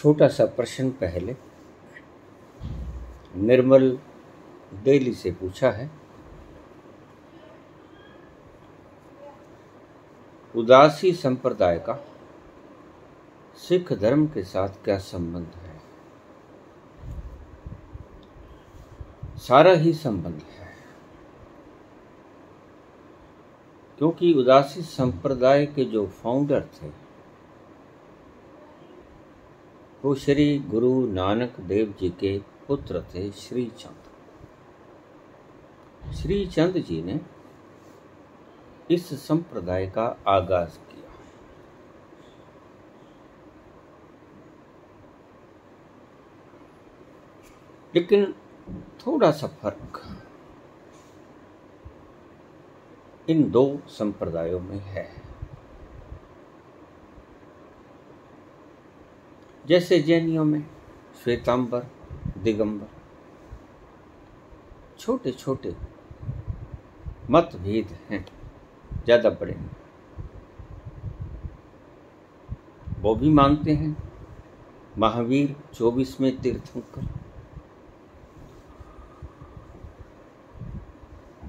छोटा सा प्रश्न पहले निर्मल दिल्ली से पूछा है। उदासी संप्रदाय का सिख धर्म के साथ क्या संबंध है? सारा ही संबंध है, क्योंकि उदासी संप्रदाय के जो फाउंडर थे वो श्री गुरु नानक देव जी के पुत्र थे श्री चंद। श्री चंद जी ने इस संप्रदाय का आगाज किया। लेकिन थोड़ा सा फर्क इन दो संप्रदायों में है। जैसे जैनियों में श्वेतांबर, दिगंबर, छोटे छोटे मतभेद हैं, ज्यादा बड़े नहीं। वो भी मानते हैं महावीर 24वें तीर्थंकर,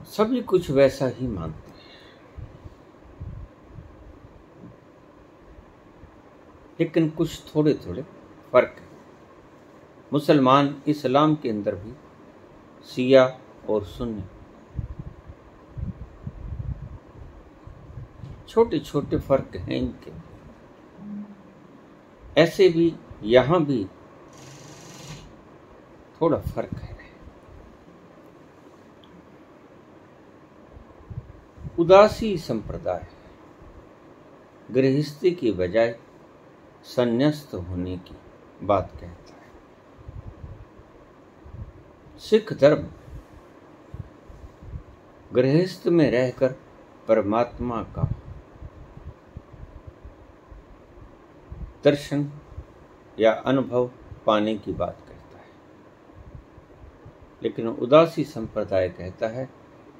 सभी कुछ वैसा ही मानते हैं। लेकिन कुछ थोड़े थोड़े फर्क है। मुसलमान इस्लाम के अंदर भी शिया और सुन्नी छोटे छोटे फर्क हैं इनके। ऐसे भी यहां भी थोड़ा फर्क है। उदासी संप्रदाय गृहस्थी की बजाय संन्यास्त होने की बात कहता है। सिख धर्म गृहस्थ में रहकर परमात्मा का दर्शन या अनुभव पाने की बात कहता है। लेकिन उदासी संप्रदाय कहता है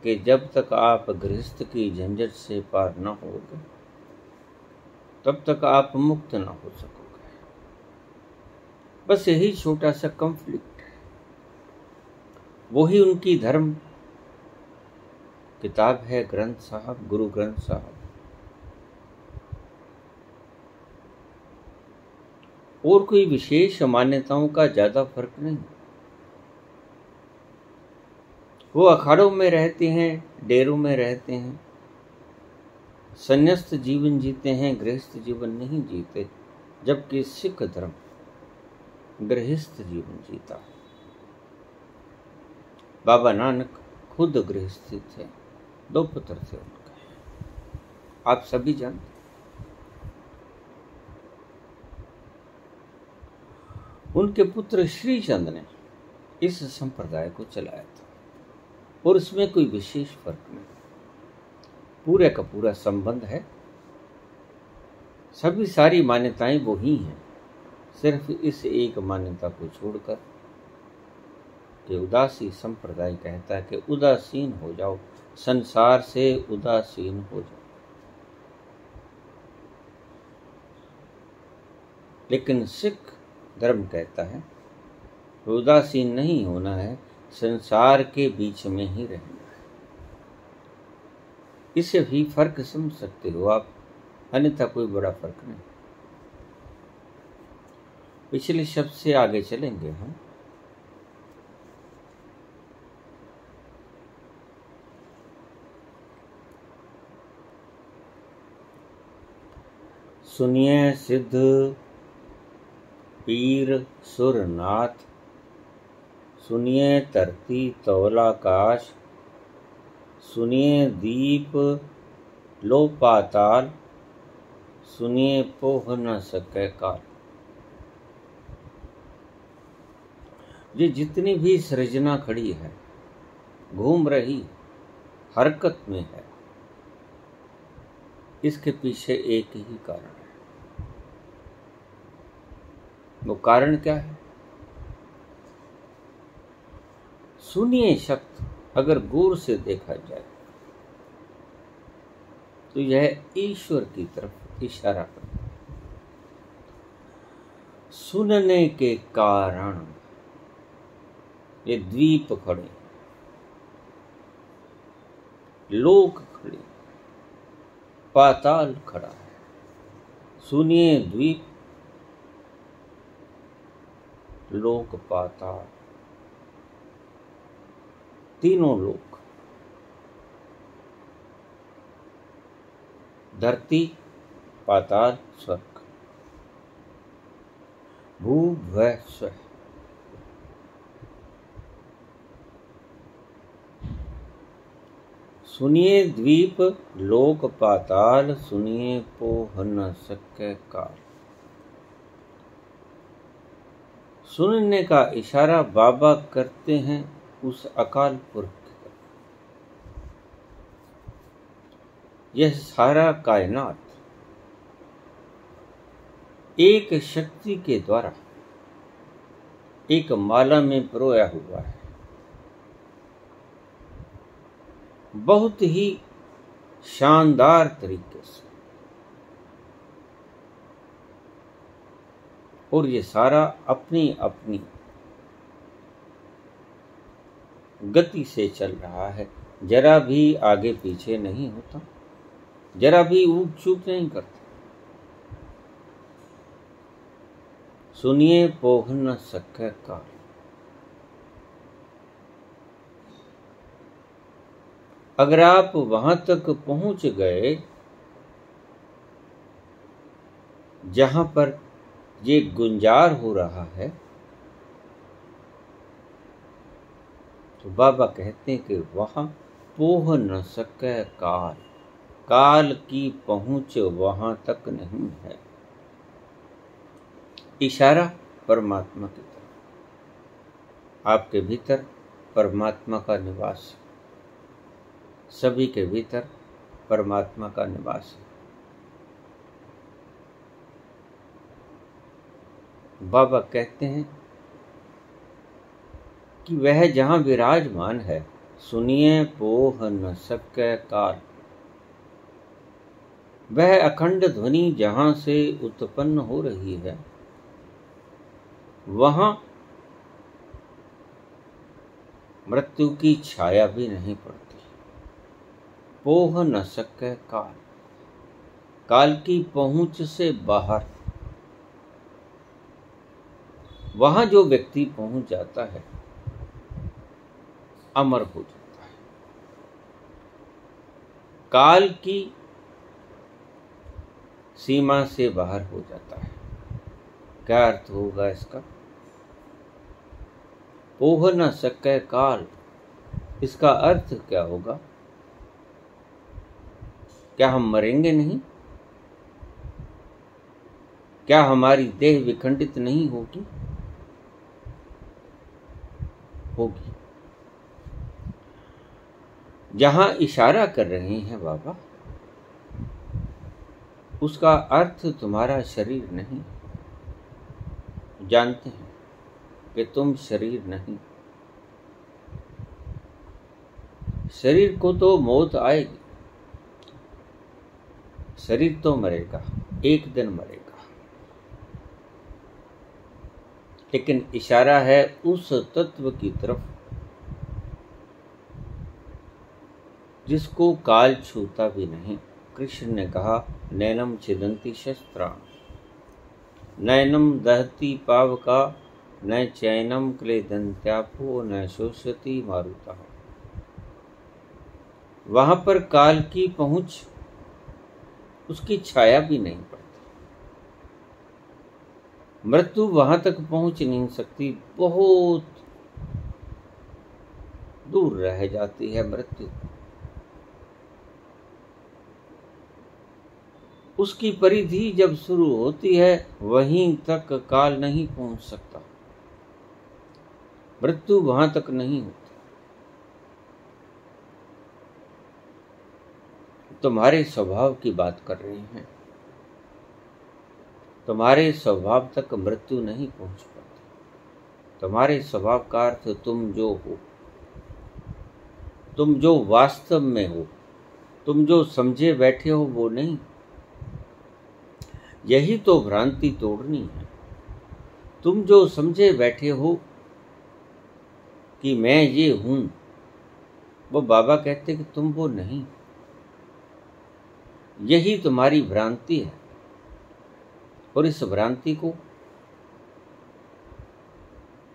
कि जब तक आप गृहस्थ की झंझट से पार न होगे तब तक आप मुक्त न हो सकोगे। बस यही छोटा सा कॉन्फ्लिक्ट है। वही उनकी धर्म किताब है, ग्रंथ साहब, गुरु ग्रंथ साहब। और कोई विशेष मान्यताओं का ज्यादा फर्क नहीं। वो अखाड़ों में रहते हैं, डेरों में रहते हैं, संन्यास्त जीवन जीते हैं, गृहस्थ जीवन नहीं जीते। जबकि सिख धर्म गृहस्थ जीवन जीता। बाबा नानक खुद गृहस्थ थे, 2 पुत्र थे उनके, आप सभी जानते। उनके पुत्र श्री चंद ने इस संप्रदाय को चलाया था और इसमें कोई विशेष फर्क नहीं। पूरे का पूरा संबंध है। सभी सारी मान्यताएं वो ही हैं, सिर्फ इस एक मान्यता को छोड़कर कि उदासी संप्रदाय कहता है कि उदासीन हो जाओ, संसार से उदासीन हो जाओ। लेकिन सिख धर्म कहता है उदासीन नहीं होना है, संसार के बीच में ही रहना है। इससे भी फर्क समझ सकते हो आप, अन्यथा कोई बड़ा फर्क नहीं। पिछले शब्द से आगे चलेंगे हम। सुनिए सिद्ध पीर सुरनाथ, सुनिए धरती तौलाकाश, सुनिए दीप लो पाताल, सुनिए पोह न सके काल। ये जितनी भी सृजना खड़ी है, घूम रही, हरकत में है, इसके पीछे एक ही कारण है। वो कारण क्या है? सुनिए शब्द अगर गौर से देखा जाए तो यह ईश्वर की तरफ इशारा करता है। सुनने के कारण ये द्वीप खड़े, लोक खड़े, पाताल खड़ा है। सुनिए द्वीप, लोक, पाताल, तीनों लोक, धरती, पाताल, स्वर्ग, भू भुवः स्वः। सुनिए द्वीप, लोक, पाताल, सुनिए पोह न सके काल। सुनने का इशारा बाबा करते हैं उस अकाल पुरख की तरफ। यह सारा कायनात एक शक्ति के द्वारा एक माला में पिरोया हुआ है, बहुत ही शानदार तरीके से। और ये सारा अपनी अपनी गति से चल रहा है, जरा भी आगे पीछे नहीं होता, जरा भी ऊक चूक नहीं करता। सुनिए पोह न सके काल। अगर आप वहां तक पहुंच गए जहां पर ये गुंजार हो रहा है, तो बाबा कहते हैं कि वहां पोह न सके काल। काल की पहुंच वहां तक नहीं है। इशारा परमात्मा की तरफ। आपके भीतर परमात्मा का निवास है, सभी के भीतर परमात्मा का निवास है। बाबा कहते हैं कि वह जहां विराजमान है, सुनिए पोह न सके काल। वह अखंड ध्वनि जहां से उत्पन्न हो रही है, वहां मृत्यु की छाया भी नहीं पड़ती। पोह न सके काल, काल की पहुंच से बाहर। वहां जो व्यक्ति पहुंच जाता है, अमर हो जाता है। काल की सीमा से बाहर हो जाता है। क्या अर्थ होगा इसका? पोह न सके काल, इसका अर्थ क्या होगा? क्या हम मरेंगे नहीं? क्या हमारी देह विखंडित नहीं होगी? होगी। जहां इशारा कर रहे हैं बाबा, उसका अर्थ तुम्हारा शरीर नहीं। जानते हैं कि तुम शरीर नहीं। शरीर को तो मौत आएगी, शरीर तो मरेगा, एक दिन मरेगा। लेकिन इशारा है उस तत्व की तरफ जिसको काल छूता भी नहीं। कृष्ण ने कहा, नैनम छिदन्ति शस्त्राण, नैनम दहति पावका, न चैनम क्लेदन्त्यापो, न शोषति मारुता। वहां पर काल की पहुंच, उसकी छाया भी नहीं पड़ती। मृत्यु वहां तक पहुंच नहीं सकती, बहुत दूर रह जाती है मृत्यु। उसकी परिधि जब शुरू होती है, वहीं तक काल नहीं पहुंच सकता। मृत्यु वहां तक नहीं होती। तुम्हारे स्वभाव की बात कर रहे हैं। तुम्हारे स्वभाव तक मृत्यु नहीं पहुंच पाती। तुम्हारे स्वभाव का अर्थ तुम जो हो, तुम जो वास्तव में हो, तुम जो समझे बैठे हो, वो नहीं। यही तो भ्रांति तोड़नी है। तुम जो समझे बैठे हो कि मैं ये हूं, वो बाबा कहते कि तुम वो नहीं, यही तुम्हारी भ्रांति है। और इस भ्रांति को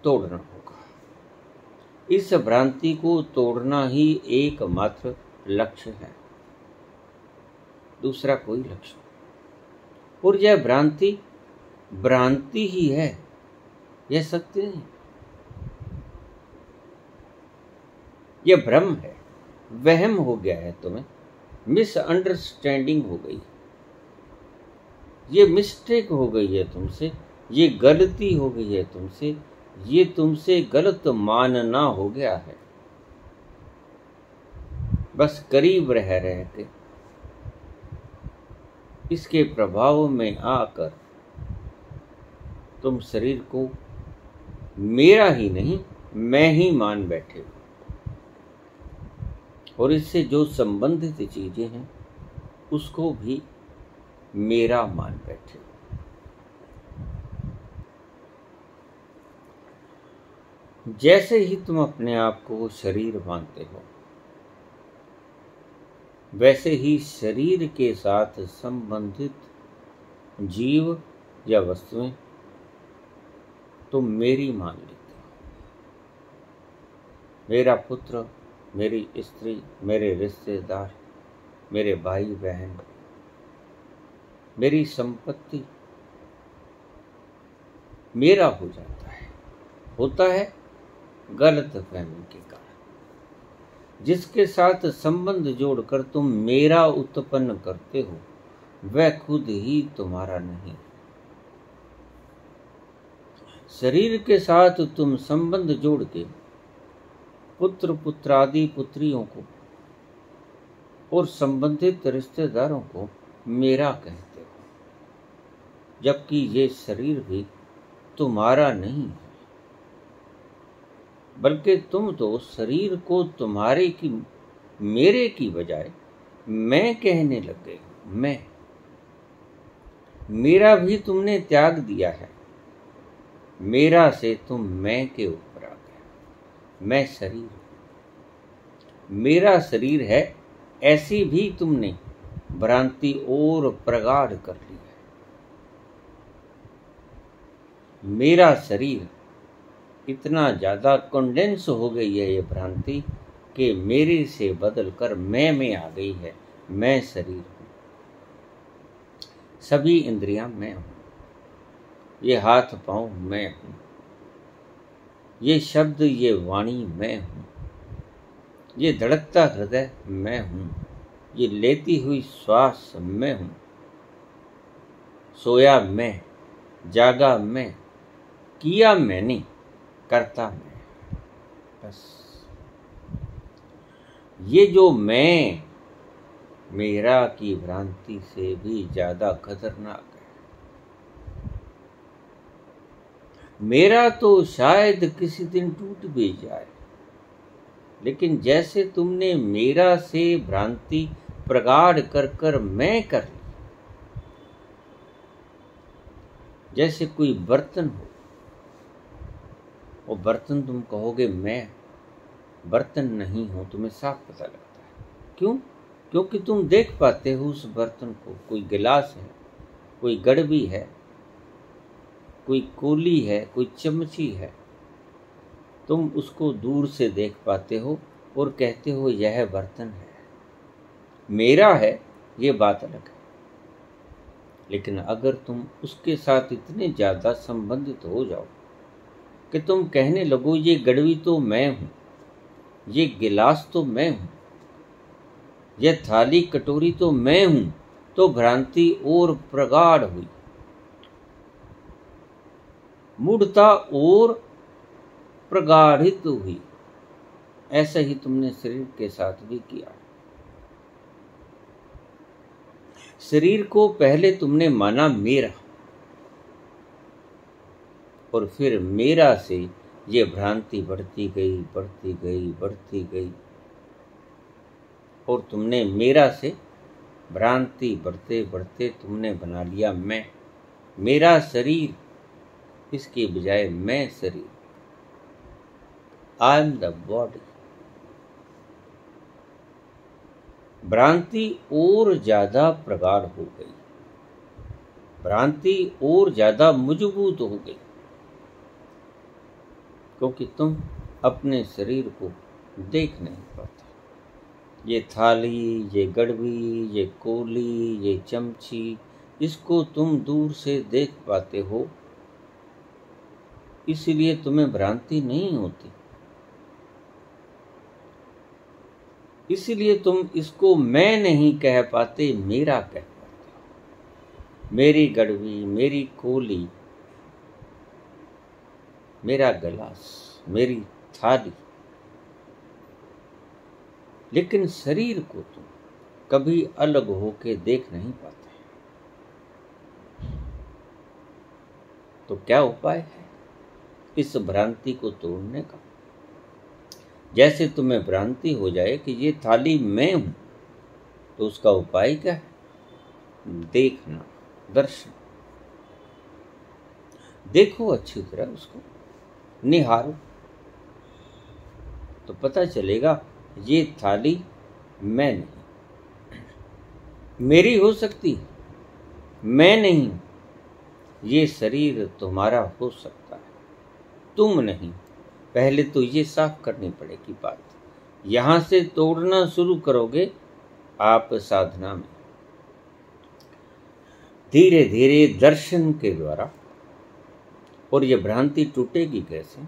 तोड़ना होगा। इस भ्रांति को तोड़ना ही एकमात्र लक्ष्य है, दूसरा कोई लक्ष्य नहीं। और यह भ्रांति भ्रांति ही है, यह सत्य नहीं। यह भ्रम है, वहम हो गया है तुम्हें, मिसअंडरस्टैंडिंग हो गई, ये मिस्टेक हो गई है तुमसे, ये गलती हो गई है तुमसे, ये तुमसे गलत मानना हो गया है। बस करीब रह के इसके प्रभाव में आकर तुम शरीर को मेरा ही नहीं, मैं ही मान बैठे हो। और इससे जो संबंधित चीजें हैं उसको भी मेरा मान बैठे हो। जैसे ही तुम अपने आप को शरीर मानते हो, वैसे ही शरीर के साथ संबंधित जीव या वस्तुएं तुम मेरी मान लेते हो। मेरा पुत्र, मेरी स्त्री, मेरे रिश्तेदार, मेरे भाई बहन, मेरी संपत्ति मेरा हो जाता है। होता है गलत फहमी के कारण। जिसके साथ संबंध जोड़कर तुम मेरा उत्पन्न करते हो, वह खुद ही तुम्हारा नहीं। शरीर के साथ तुम संबंध जोड़ के पुत्र, पुत्रादि, पुत्रियों को और संबंधित रिश्तेदारों को मेरा कहते हो, जबकि ये शरीर भी तुम्हारा नहीं है, बल्कि तुम तो शरीर को तुम्हारे की, मेरे की बजाय मैं कहने लग गए हो। मेरा भी तुमने त्याग दिया है। मेरा से तुम मैं के ऊपर आ गए। मैं शरीर हूं, मेरा शरीर है, ऐसी भी तुमने भ्रांति और प्रगाढ़ कर ली है। मेरा शरीर इतना ज्यादा कंडेंस हो गई है ये भ्रांति कि मेरे से बदलकर मैं में आ गई है। मैं शरीर हूं, सभी इंद्रियां मैं हूं, ये हाथ पांव मैं हूं, ये शब्द, ये वाणी मैं हूं, ये धड़कता हृदय मैं हूं, ये लेती हुई श्वास मैं हूं, सोया मैं, जागा मैं, किया मैंने, करता मैं। बस ये जो मैं, मेरा की भ्रांति से भी ज्यादा खतरनाक है। मेरा तो शायद किसी दिन टूट भी जाए, लेकिन जैसे तुमने मेरा से भ्रांति प्रगाढ़ कर कर मैं कर ली, जैसे कोई बर्तन हो, वो बर्तन तुम कहोगे मैं बर्तन नहीं हूं, तुम्हें साफ पता लगता है। क्यों? क्योंकि तुम देख पाते हो उस बर्तन को। कोई गिलास है, कोई गड़बी है, कोई कोली है, कोई चमची है, तुम उसको दूर से देख पाते हो और कहते हो यह बर्तन है। मेरा है, ये बात अलग है। लेकिन अगर तुम उसके साथ इतने ज्यादा संबंधित हो जाओ कि तुम कहने लगो ये गड़वी तो मैं हूं, ये गिलास तो मैं हूं, यह थाली कटोरी तो मैं हूं, तो भ्रांति और प्रगाढ़ हुई, मूढ़ता और प्रगाढ़ित हुई। ऐसा ही तुमने शरीर के साथ भी किया। शरीर को पहले तुमने माना मेरा, और फिर मेरा से ये भ्रांति बढ़ती गई, बढ़ती गई, बढ़ती गई, और तुमने मेरा से भ्रांति बढ़ते बढ़ते तुमने बना लिया मैं। मेरा शरीर इसके बजाय मैं शरीर, आई एम द बॉडी। भ्रांति और ज्यादा प्रगाढ़ हो गई, भ्रांति और ज्यादा मजबूत हो गई, क्योंकि तुम अपने शरीर को देख नहीं पाते। ये थाली, ये गड़वी, ये कोली, ये चमची, इसको तुम दूर से देख पाते हो, इसलिए तुम्हें भ्रांति नहीं होती। इसलिए तुम इसको मैं नहीं कह पाते, मेरा कह पाते हो। मेरी गड़वी, मेरी कोली, मेरा गिलास, मेरी थाली। लेकिन शरीर को तुम कभी अलग होके देख नहीं पाते। तो क्या उपाय है इस भ्रांति को तोड़ने का? जैसे तुम्हें भ्रांति हो जाए कि ये थाली मैं हूं, तो उसका उपाय क्या है? देखना, दर्शन। देखो अच्छी तरह उसको, निहारो, तो पता चलेगा ये थाली मैं नहीं, मेरी हो सकती है, मैं नहीं। ये शरीर तुम्हारा हो सकता है, तुम नहीं। पहले तो ये साफ करनी पड़ेगी बात। यहां से तोड़ना शुरू करोगे आप साधना में, धीरे धीरे दर्शन के द्वारा। और ये भ्रांति टूटेगी कैसे?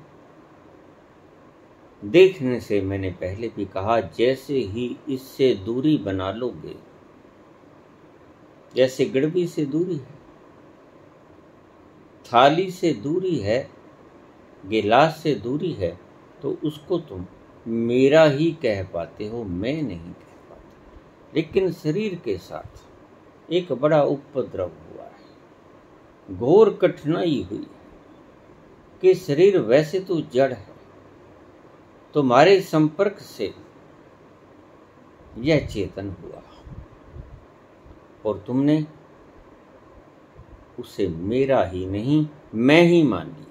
देखने से। मैंने पहले भी कहा, जैसे ही इससे दूरी बना लोगे, जैसे गड़बी से दूरी है, थाली से दूरी है, गिलास से दूरी है, तो उसको तुम मेरा ही कह पाते हो, मैं नहीं कह पाते। लेकिन शरीर के साथ एक बड़ा उपद्रव हुआ है, घोर कठिनाई हुई है कि शरीर वैसे तो जड़ है, तुम्हारे संपर्क से यह चेतन हुआ और तुमने उसे मेरा ही नहीं, मैं ही मान लिया।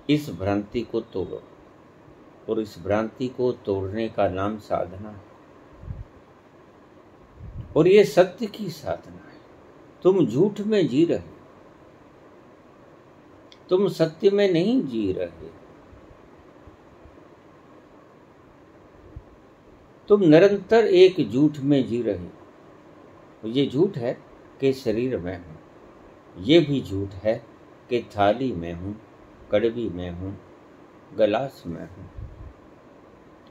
इस भ्रांति को तोड़ो, और इस भ्रांति को तोड़ने का नाम साधना है। और ये सत्य की साधना है। तुम झूठ में जी रहे, तुम सत्य में नहीं जी रहे। तुम निरंतर एक झूठ में जी रहे हो। ये झूठ है कि शरीर में हूं, ये भी झूठ है कि थाली में हूं, कड़वी में हूं, गिलास में हूं,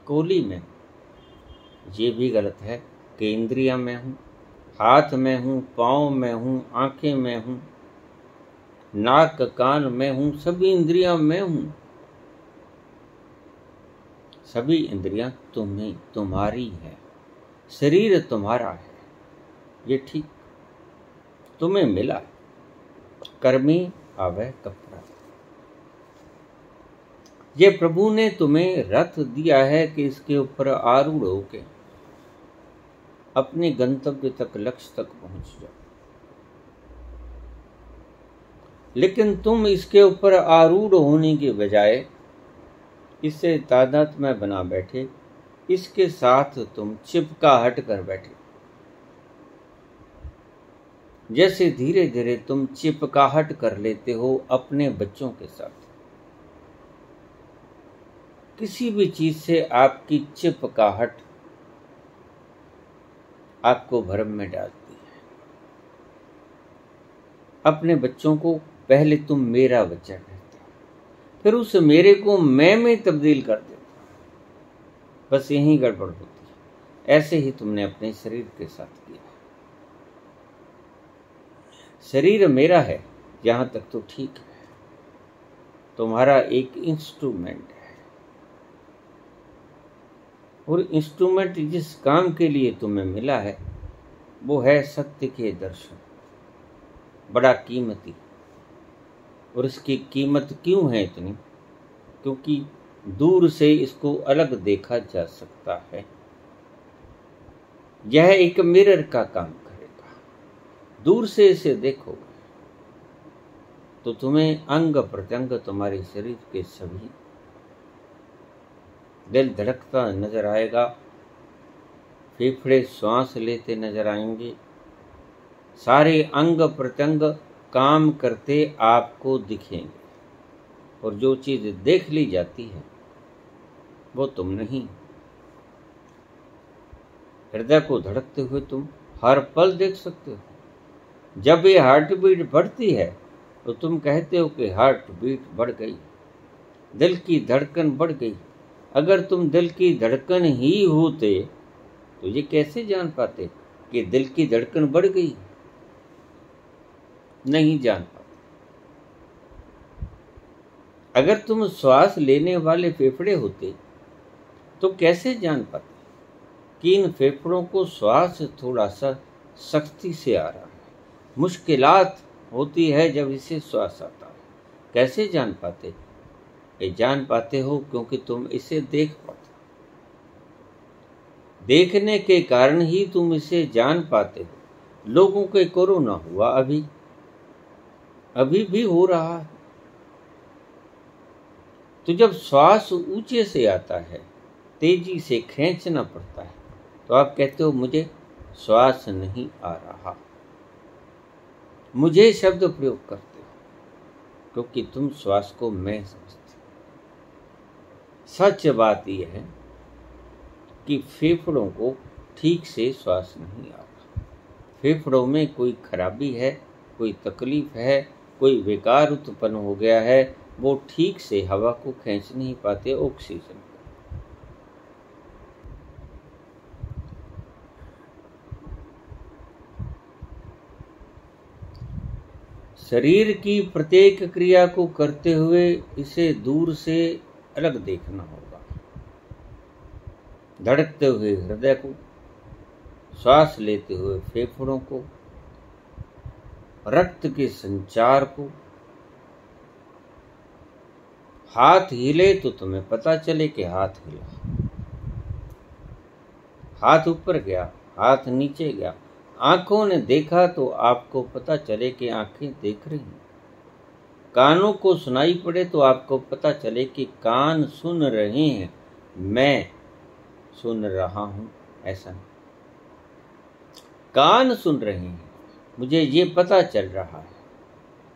कोली में हूं। ये भी गलत है कि इंद्रियां में हूं, हाथ में हूं, पांव में हूं, आंखें में हूं, नाक कान में हूं, सभी इंद्रियां में हूं। सभी इंद्रियां तुम्हारी है, शरीर तुम्हारा है। ये ठीक तुम्हें मिला है। कर्मी आवे कपड़ा। ये प्रभु ने तुम्हें रथ दिया है कि इसके ऊपर आरूढ़ होके अपने गंतव्य तक, लक्ष्य तक पहुंच जाओ। लेकिन तुम इसके ऊपर आरूढ़ होने के बजाय इससे तादात्म्य बना बैठे, इसके साथ तुम चिपकाहट कर बैठे। जैसे धीरे धीरे तुम चिपकाहट कर लेते हो अपने बच्चों के साथ। किसी भी चीज से आपकी चिपकाहट आपको भ्रम में डालती है। अपने बच्चों को पहले तुम मेरा बच्चा कहते हो, फिर उस मेरे को मैं में तब्दील कर देते हो। बस यही गड़बड़ होती है। ऐसे ही तुमने अपने शरीर के साथ किया। शरीर मेरा है, यहां तक तो ठीक है, तुम्हारा एक इंस्ट्रूमेंट है। और इंस्ट्रूमेंट जिस काम के लिए तुम्हें मिला है वो है सत्य के दर्शन, बड़ा कीमती। और इसकी कीमत क्यों है इतनी? क्योंकि दूर से इसको अलग देखा जा सकता है। यह एक मिरर का काम करेगा। दूर से इसे देखोगे तो तुम्हें अंग प्रत्यंग, तुम्हारे शरीर के सभी, दिल धड़कता नजर आएगा, फेफड़े श्वास लेते नजर आएंगे, सारे अंग प्रत्यंग काम करते आपको दिखेंगे। और जो चीज देख ली जाती है वो तुम नहीं। हृदय को धड़कते हुए तुम हर पल देख सकते हो। जब ये हार्ट बीट बढ़ती है तो तुम कहते हो कि हार्ट बीट बढ़ गई, दिल की धड़कन बढ़ गई। अगर तुम दिल की धड़कन ही होते तो ये कैसे जान पाते कि दिल की धड़कन बढ़ गई? नहीं जान पाते। अगर तुम श्वास लेने वाले फेफड़े होते तो कैसे जान पाते कि इन फेफड़ों को श्वास थोड़ा सा सख्ती से आ रहा है, मुश्किलात होती है जब इसे श्वास आता है? कैसे जान पाते? ये जान पाते हो क्योंकि तुम इसे देख पाते। देखने के कारण ही तुम इसे जान पाते हो। लोगों के कोरोना हुआ, अभी भी हो रहा है। तो जब श्वास ऊंचे से आता है, तेजी से खींचना पड़ता है, तो आप कहते हो मुझे श्वास नहीं आ रहा। मुझे शब्द प्रयोग करते हो क्योंकि तुम श्वास को मैं समझते हो। सच बात यह है कि फेफड़ों को ठीक से श्वास नहीं आता। फेफड़ों में कोई खराबी है, कोई तकलीफ है, कोई विकार उत्पन्न हो गया है। वो ठीक से हवा को खींच नहीं पाते, ऑक्सीजन। शरीर की प्रत्येक क्रिया को करते हुए इसे दूर से अलग देखना होगा। धड़कते हुए हृदय को, श्वास लेते हुए फेफड़ों को, रक्त के संचार को। हाथ हिले तो तुम्हें पता चले कि हाथ हिला, हाथ ऊपर गया, हाथ नीचे गया। आंखों ने देखा तो आपको पता चले कि आंखें देख रही हैं। कानों को सुनाई पड़े तो आपको पता चले कि कान सुन रहे हैं, मैं सुन रहा हूं। ऐसा नहीं, कान सुन रहे हैं, मुझे ये पता चल रहा है,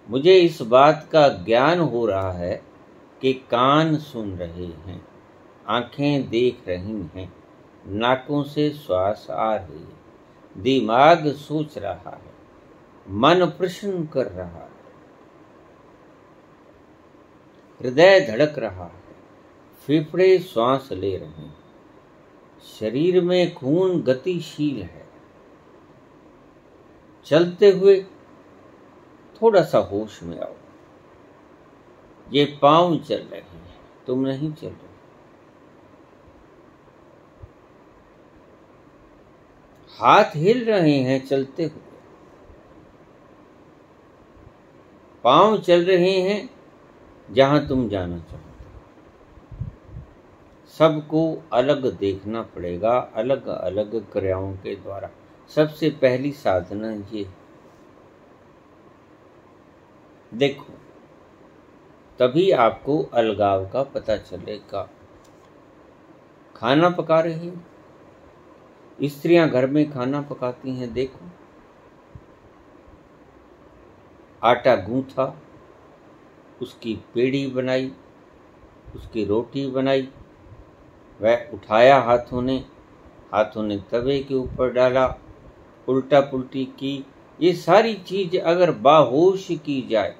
मुझे इस बात का ज्ञान हो रहा है कि कान सुन रहे हैं, आंखें देख रही हैं, नाकों से श्वास आ रही है, दिमाग सोच रहा है, मन प्रश्न कर रहा है, हृदय धड़क रहा है, फेफड़े श्वास ले रहे हैं, शरीर में खून गतिशील है। चलते हुए थोड़ा सा होश में आओ। ये पांव चल रहे हैं, तुम नहीं चल रहे। हाथ हिल रहे हैं चलते हुए, पांव चल रहे हैं जहां तुम जाना चाहते हो। सबको अलग देखना पड़ेगा, अलग अलग क्रियाओं के द्वारा। सबसे पहली साधना ये, देखो, तभी आपको अलगाव का पता चलेगा। खाना पका रही हैं, स्त्रियां घर में खाना पकाती हैं, देखो। आटा गूंथा, उसकी पेड़ी बनाई, उसकी रोटी बनाई, वह उठाया हाथों ने तवे के ऊपर डाला, उल्टा पुल्टी की। ये सारी चीज अगर बाहोश की जाए,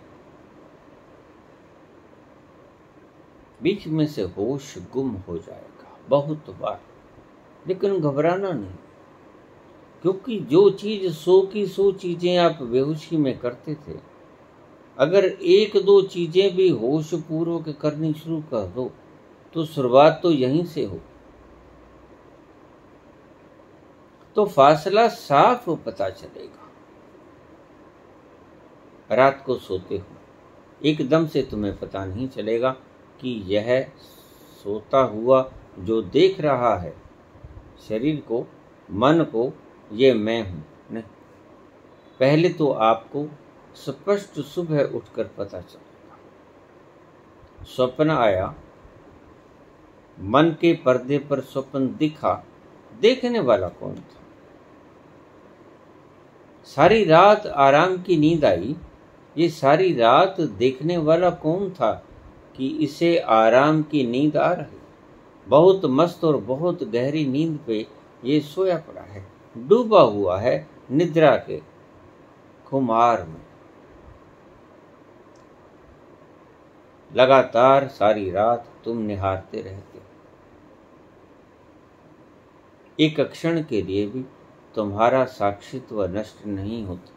बीच में से होश गुम हो जाएगा बहुत बार। लेकिन घबराना नहीं, क्योंकि जो चीज 100 की 100 चीजें आप बेहोशी में करते थे, अगर 1-2 चीजें भी होश पूर्वक करनी शुरू कर दो तो शुरुआत तो यहीं से हो, तो फासला साफ पता चलेगा। रात को सोते हो, एकदम से तुम्हें पता नहीं चलेगा कि यह सोता हुआ जो देख रहा है शरीर को, मन को, ये मैं हूं। नहीं, पहले तो आपको स्पष्ट सुबह उठकर पता चलेगा। स्वप्न आया, मन के पर्दे पर स्वप्न दिखा, देखने वाला कौन था? सारी रात आराम की नींद आई, ये सारी रात देखने वाला कौन था कि इसे आराम की नींद आ रही? बहुत मस्त और बहुत गहरी नींद पे ये सोया पड़ा है, डूबा हुआ है निद्रा के खुमार में। लगातार सारी रात तुम निहारते रहते, एक क्षण के लिए भी तुम्हारा साक्षित्व नष्ट नहीं होता।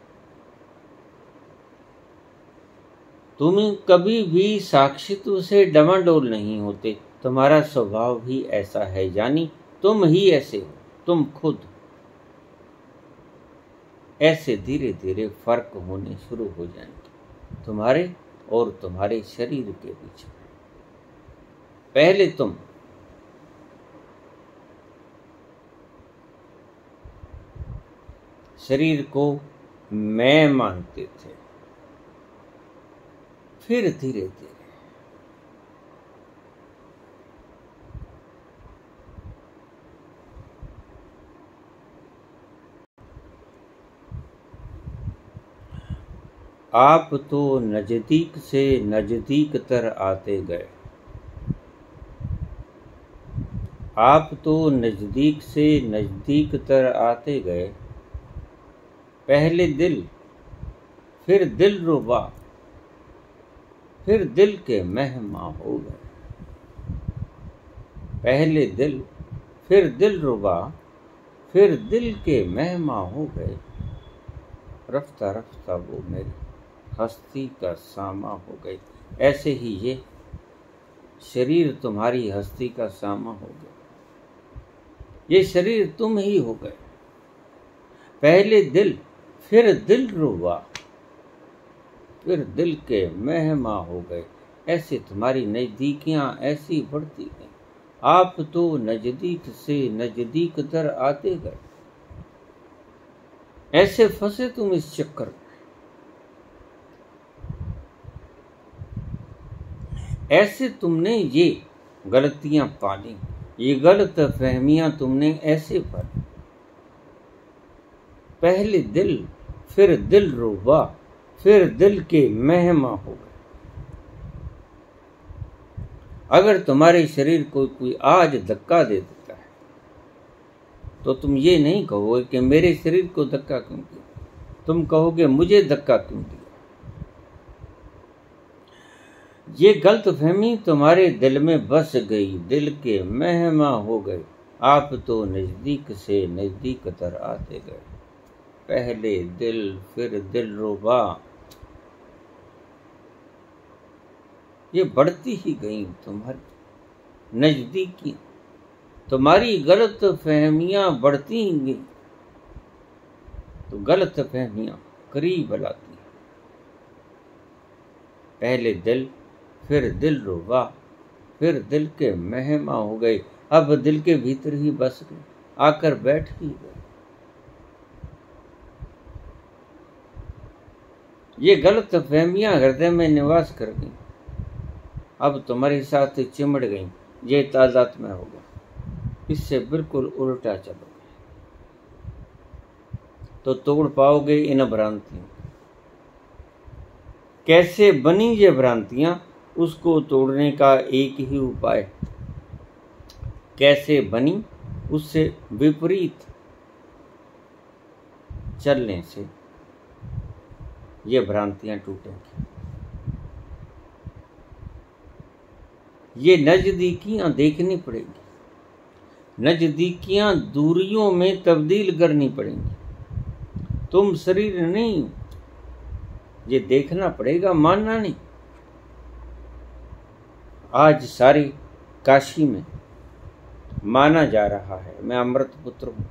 तुम कभी भी साक्षित्व से डमाडोल नहीं होते, तुम्हारा स्वभाव भी ऐसा है, यानी तुम ही ऐसे हो, तुम खुद। ऐसे धीरे धीरे फर्क होने शुरू हो जाएंगे तुम्हारे और तुम्हारे शरीर के बीच में। पहले तुम शरीर को मैं मानते थे, फिर धीरे धीरे आप तो नजदीक से नजदीक तर आते गए। आप तो नजदीक से नजदीक तर आते गए। पहले दिल, फिर दिल रुबा, फिर दिल के मेहमा हो गए। पहले दिल, फिर दिल रुबा, फिर दिल के मेहमा हो गए। रफ्ता रफ्ता वो मेरी हस्ती का सामा हो गई। ऐसे ही ये शरीर तुम्हारी हस्ती का सामा हो गया। ये शरीर तुम ही हो गए। पहले दिल, फिर दिल रुबा, फिर दिल के मेहमा हो गए। ऐसे तुम्हारी नजदीकियां ऐसी बढ़ती गई। आप तो नजदीक से नजदीक तर आते गए। ऐसे फंसे तुम इस चक्कर में। ऐसे तुमने ये गलतियां पाली, ये गलत फहमियां तुमने ऐसे पाली। पहले दिल, फिर दिल रुबा, फिर दिल के मेहमा हो गए। अगर तुम्हारे शरीर को कोई आज धक्का दे देता है तो तुम ये नहीं कहोगे कि मेरे शरीर को धक्का क्यों दिया, तुम कहोगे मुझे धक्का क्यों दिया। ये गलतफहमी तुम्हारे दिल में बस गई, दिल के मेहमा हो गए। आप तो नजदीक से नजदीक तर आते गए। पहले दिल, फिर दिल रुबा, ये बढ़ती ही गई तुम्हारी नजदीकी। तुम्हारी गलत फहमियां बढ़ती ही गई तो गलत फहमियां करीब लाती हैं। पहले दिल, फिर दिल रुबा, फिर दिल के मेहमा हो गए। अब दिल के भीतर ही बस गए, आकर बैठ ही गए। ये गलत फहमियां हृदय में निवास कर गई, अब तुम्हारे साथ चिमड़ गई। ये तादात्म्य हो गया, इससे बिल्कुल उल्टा चलोगे तो तोड़ पाओगे इन भ्रांतियों। कैसे बनी ये भ्रांतियां, उसको तोड़ने का एक ही उपाय। कैसे बनी, उससे विपरीत चलने से ये भ्रांतियां टूटेंगी। ये नजदीकियां देखनी पड़ेगी, नजदीकियां दूरियों में तब्दील करनी पड़ेंगी। तुम शरीर नहीं हो, ये देखना पड़ेगा, मानना नहीं। आज सारी काशी में माना जा रहा है मैं अमृत पुत्र हूं।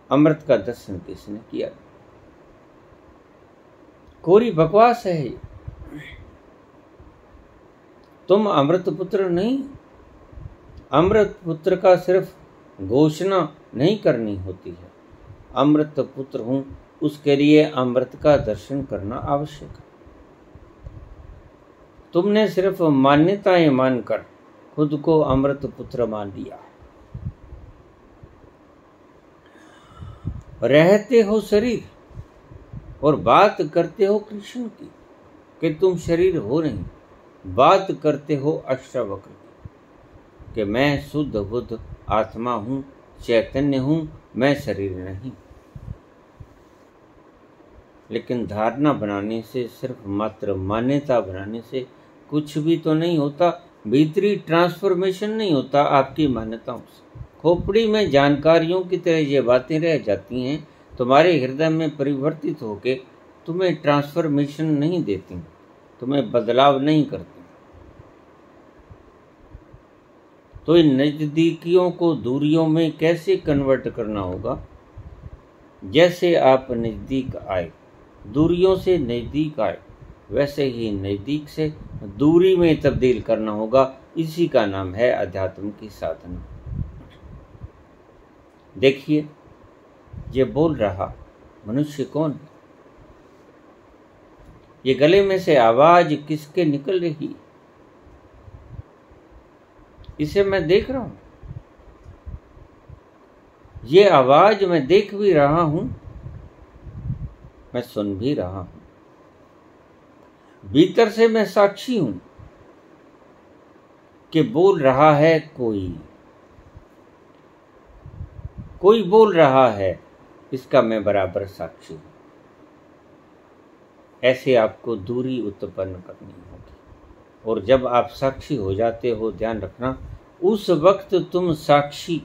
अमृत का दर्शन किसने किया? कोरी बकवास है ये। तुम अमृत पुत्र नहीं। अमृत पुत्र का सिर्फ घोषणा नहीं करनी होती है। अमृत पुत्र हूं उसके लिए अमृत का दर्शन करना आवश्यक है। तुमने सिर्फ मान्यताएं मानकर खुद को अमृत पुत्र मान लिया। रहते हो शरीर और बात करते हो कृष्ण की कि तुम शरीर हो नहीं, बात करते हो अष्टावक्र की कि मैं शुद्ध बुद्ध आत्मा हूं, चैतन्य हूं, मैं शरीर नहीं। लेकिन धारणा बनाने से, सिर्फ मात्र मान्यता बनाने से कुछ भी तो नहीं होता, भीतरी ट्रांसफॉर्मेशन नहीं होता आपकी मान्यताओं से। खोपड़ी में जानकारियों की तरह ये बातें रह जाती हैं, तुम्हारे हृदय में परिवर्तित होके तुम्हें ट्रांसफॉर्मेशन नहीं देती, तुम्हें बदलाव नहीं करती। तो इन नजदीकियों को दूरियों में कैसे कन्वर्ट करना होगा? जैसे आप नजदीक आए, दूरियों से नजदीक आए, वैसे ही नजदीक से दूरी में तब्दील करना होगा। इसी का नाम है अध्यात्म की साधना। देखिए, ये बोल रहा मनुष्य कौन? ये गले में से आवाज किसके निकल रही? इसे मैं देख रहा हूं, ये आवाज मैं देख भी रहा हूं, मैं सुन भी रहा हूं। भीतर से मैं साक्षी हूं कि बोल रहा है कोई बोल रहा है, इसका मैं बराबर साक्षी हूं। ऐसे आपको दूरी उत्पन्न करनी होगी। और जब आप साक्षी हो जाते हो, ध्यान रखना, उस वक्त तुम साक्षी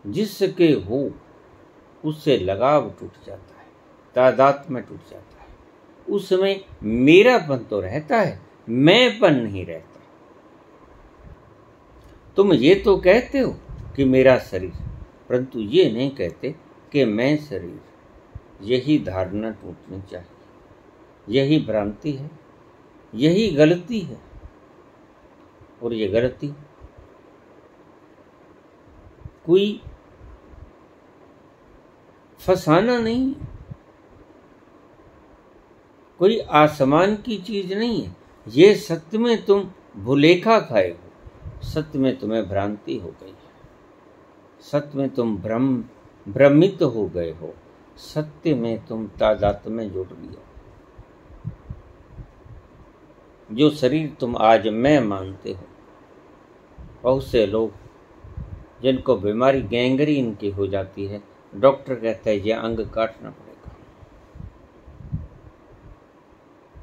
जिसके हो उससे लगाव टूट जाता है, तादात्म्य टूट जाता है। उसमें मेरापन तो रहता है, मैंपन नहीं रहता। तुम ये तो कहते हो कि मेरा शरीर, परंतु ये नहीं कहते कि मैं शरीर। यही धारणा टूटनी चाहिए। यही भ्रांति है, यही गलती है। और ये गलती कोई फसाना नहीं, कोई आसमान की चीज नहीं है। ये सत्य में तुम भुलेखा खाए हो, सत्य में तुम्हें भ्रांति हो गई है, सत्य में तुम भ्रमित हो गए हो, सत्य में तुम तादात्म्य में जुड़ लिया। जो शरीर तुम आज मैं मानते हो, बहुत से लोग जिनको बीमारी गैंग्रीन की हो जाती है, डॉक्टर कहता है ये अंग काटना पड़ेगा।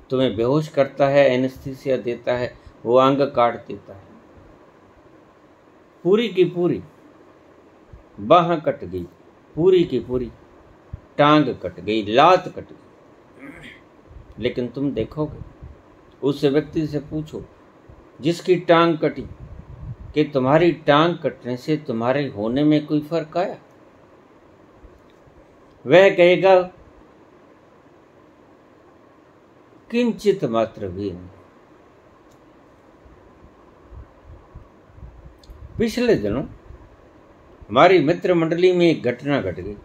तुम्हें बेहोश करता है, एनेस्थीसिया देता है, वो अंग काट देता है। पूरी की पूरी बाह कट गई, पूरी की पूरी टांग कट गई, लात कट गई। लेकिन तुम देखोगे, उस व्यक्ति से पूछो जिसकी टांग कटी कि तुम्हारी टांग कटने से तुम्हारे होने में कोई फर्क आया? वह कहेगा किंचित मात्र भी नहीं। पिछले दिनों हमारी मित्र मंडली में एक घटना घट गई।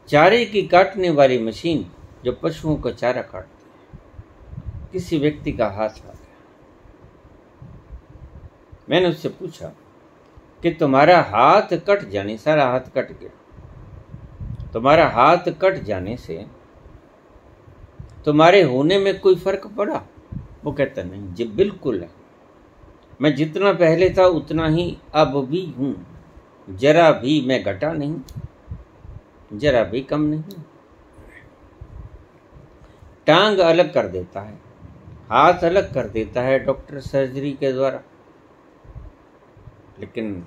चारे की काटने वाली मशीन जो पशुओं का चारा काटती है, किसी व्यक्ति का हाथ लग गया। मैंने उससे पूछा कि तुम्हारा हाथ कट जाने, सारा हाथ कट गया, तुम्हारा हाथ कट जाने से तुम्हारे होने में कोई फर्क पड़ा? वो कहता नहीं जी, बिल्कुल है, मैं जितना पहले था उतना ही अब भी हूं, जरा भी मैं घटा नहीं, जरा भी कम नहीं। टांग अलग कर देता है, हाथ अलग कर देता है डॉक्टर सर्जरी के द्वारा, लेकिन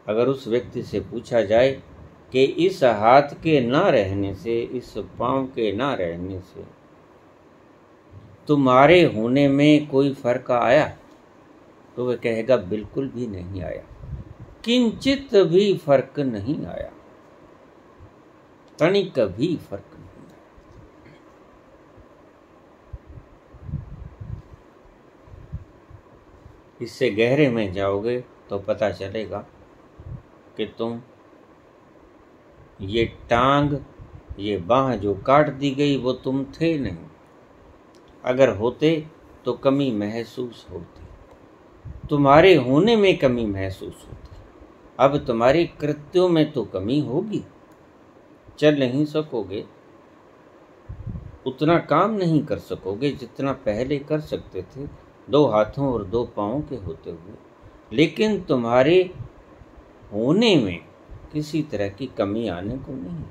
अगर उस व्यक्ति से पूछा जाए कि इस हाथ के ना रहने से, इस पांव के ना रहने से तुम्हारे होने में कोई फर्क आया, तो वह कहेगा बिल्कुल भी नहीं आया, किंचित भी फर्क नहीं आया, तनिक भी फर्क नहीं आया। इससे गहरे में जाओगे तो पता चलेगा कि तुम ये टांग, ये बाँह जो काट दी गई वो तुम थे नहीं। अगर होते तो कमी महसूस होती, तुम्हारे होने में कमी महसूस होती। अब तुम्हारे कृत्यों में तो कमी होगी, चल नहीं सकोगे, उतना काम नहीं कर सकोगे जितना पहले कर सकते थे, 2 हाथों और 2 पाँवों के होते हुए। लेकिन तुम्हारे होने में किसी तरह की कमी आने को नहीं।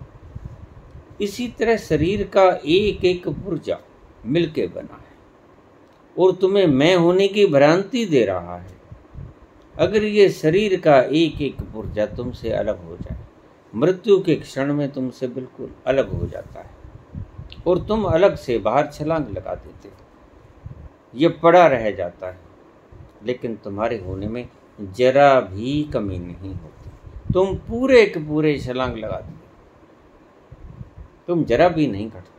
इसी तरह शरीर का एक एक पुर्जा मिलके बना है और तुम्हें मैं होने की भ्रांति दे रहा है। अगर ये शरीर का एक एक पुर्जा तुमसे अलग हो जाए, मृत्यु के क्षण में तुमसे बिल्कुल अलग हो जाता है और तुम अलग से बाहर छलांग लगा देते हो, ये पड़ा रह जाता है, लेकिन तुम्हारे होने में जरा भी कमी नहीं होती। तुम पूरे के पूरे छलांग लगा देते, तुम जरा भी नहीं घटते।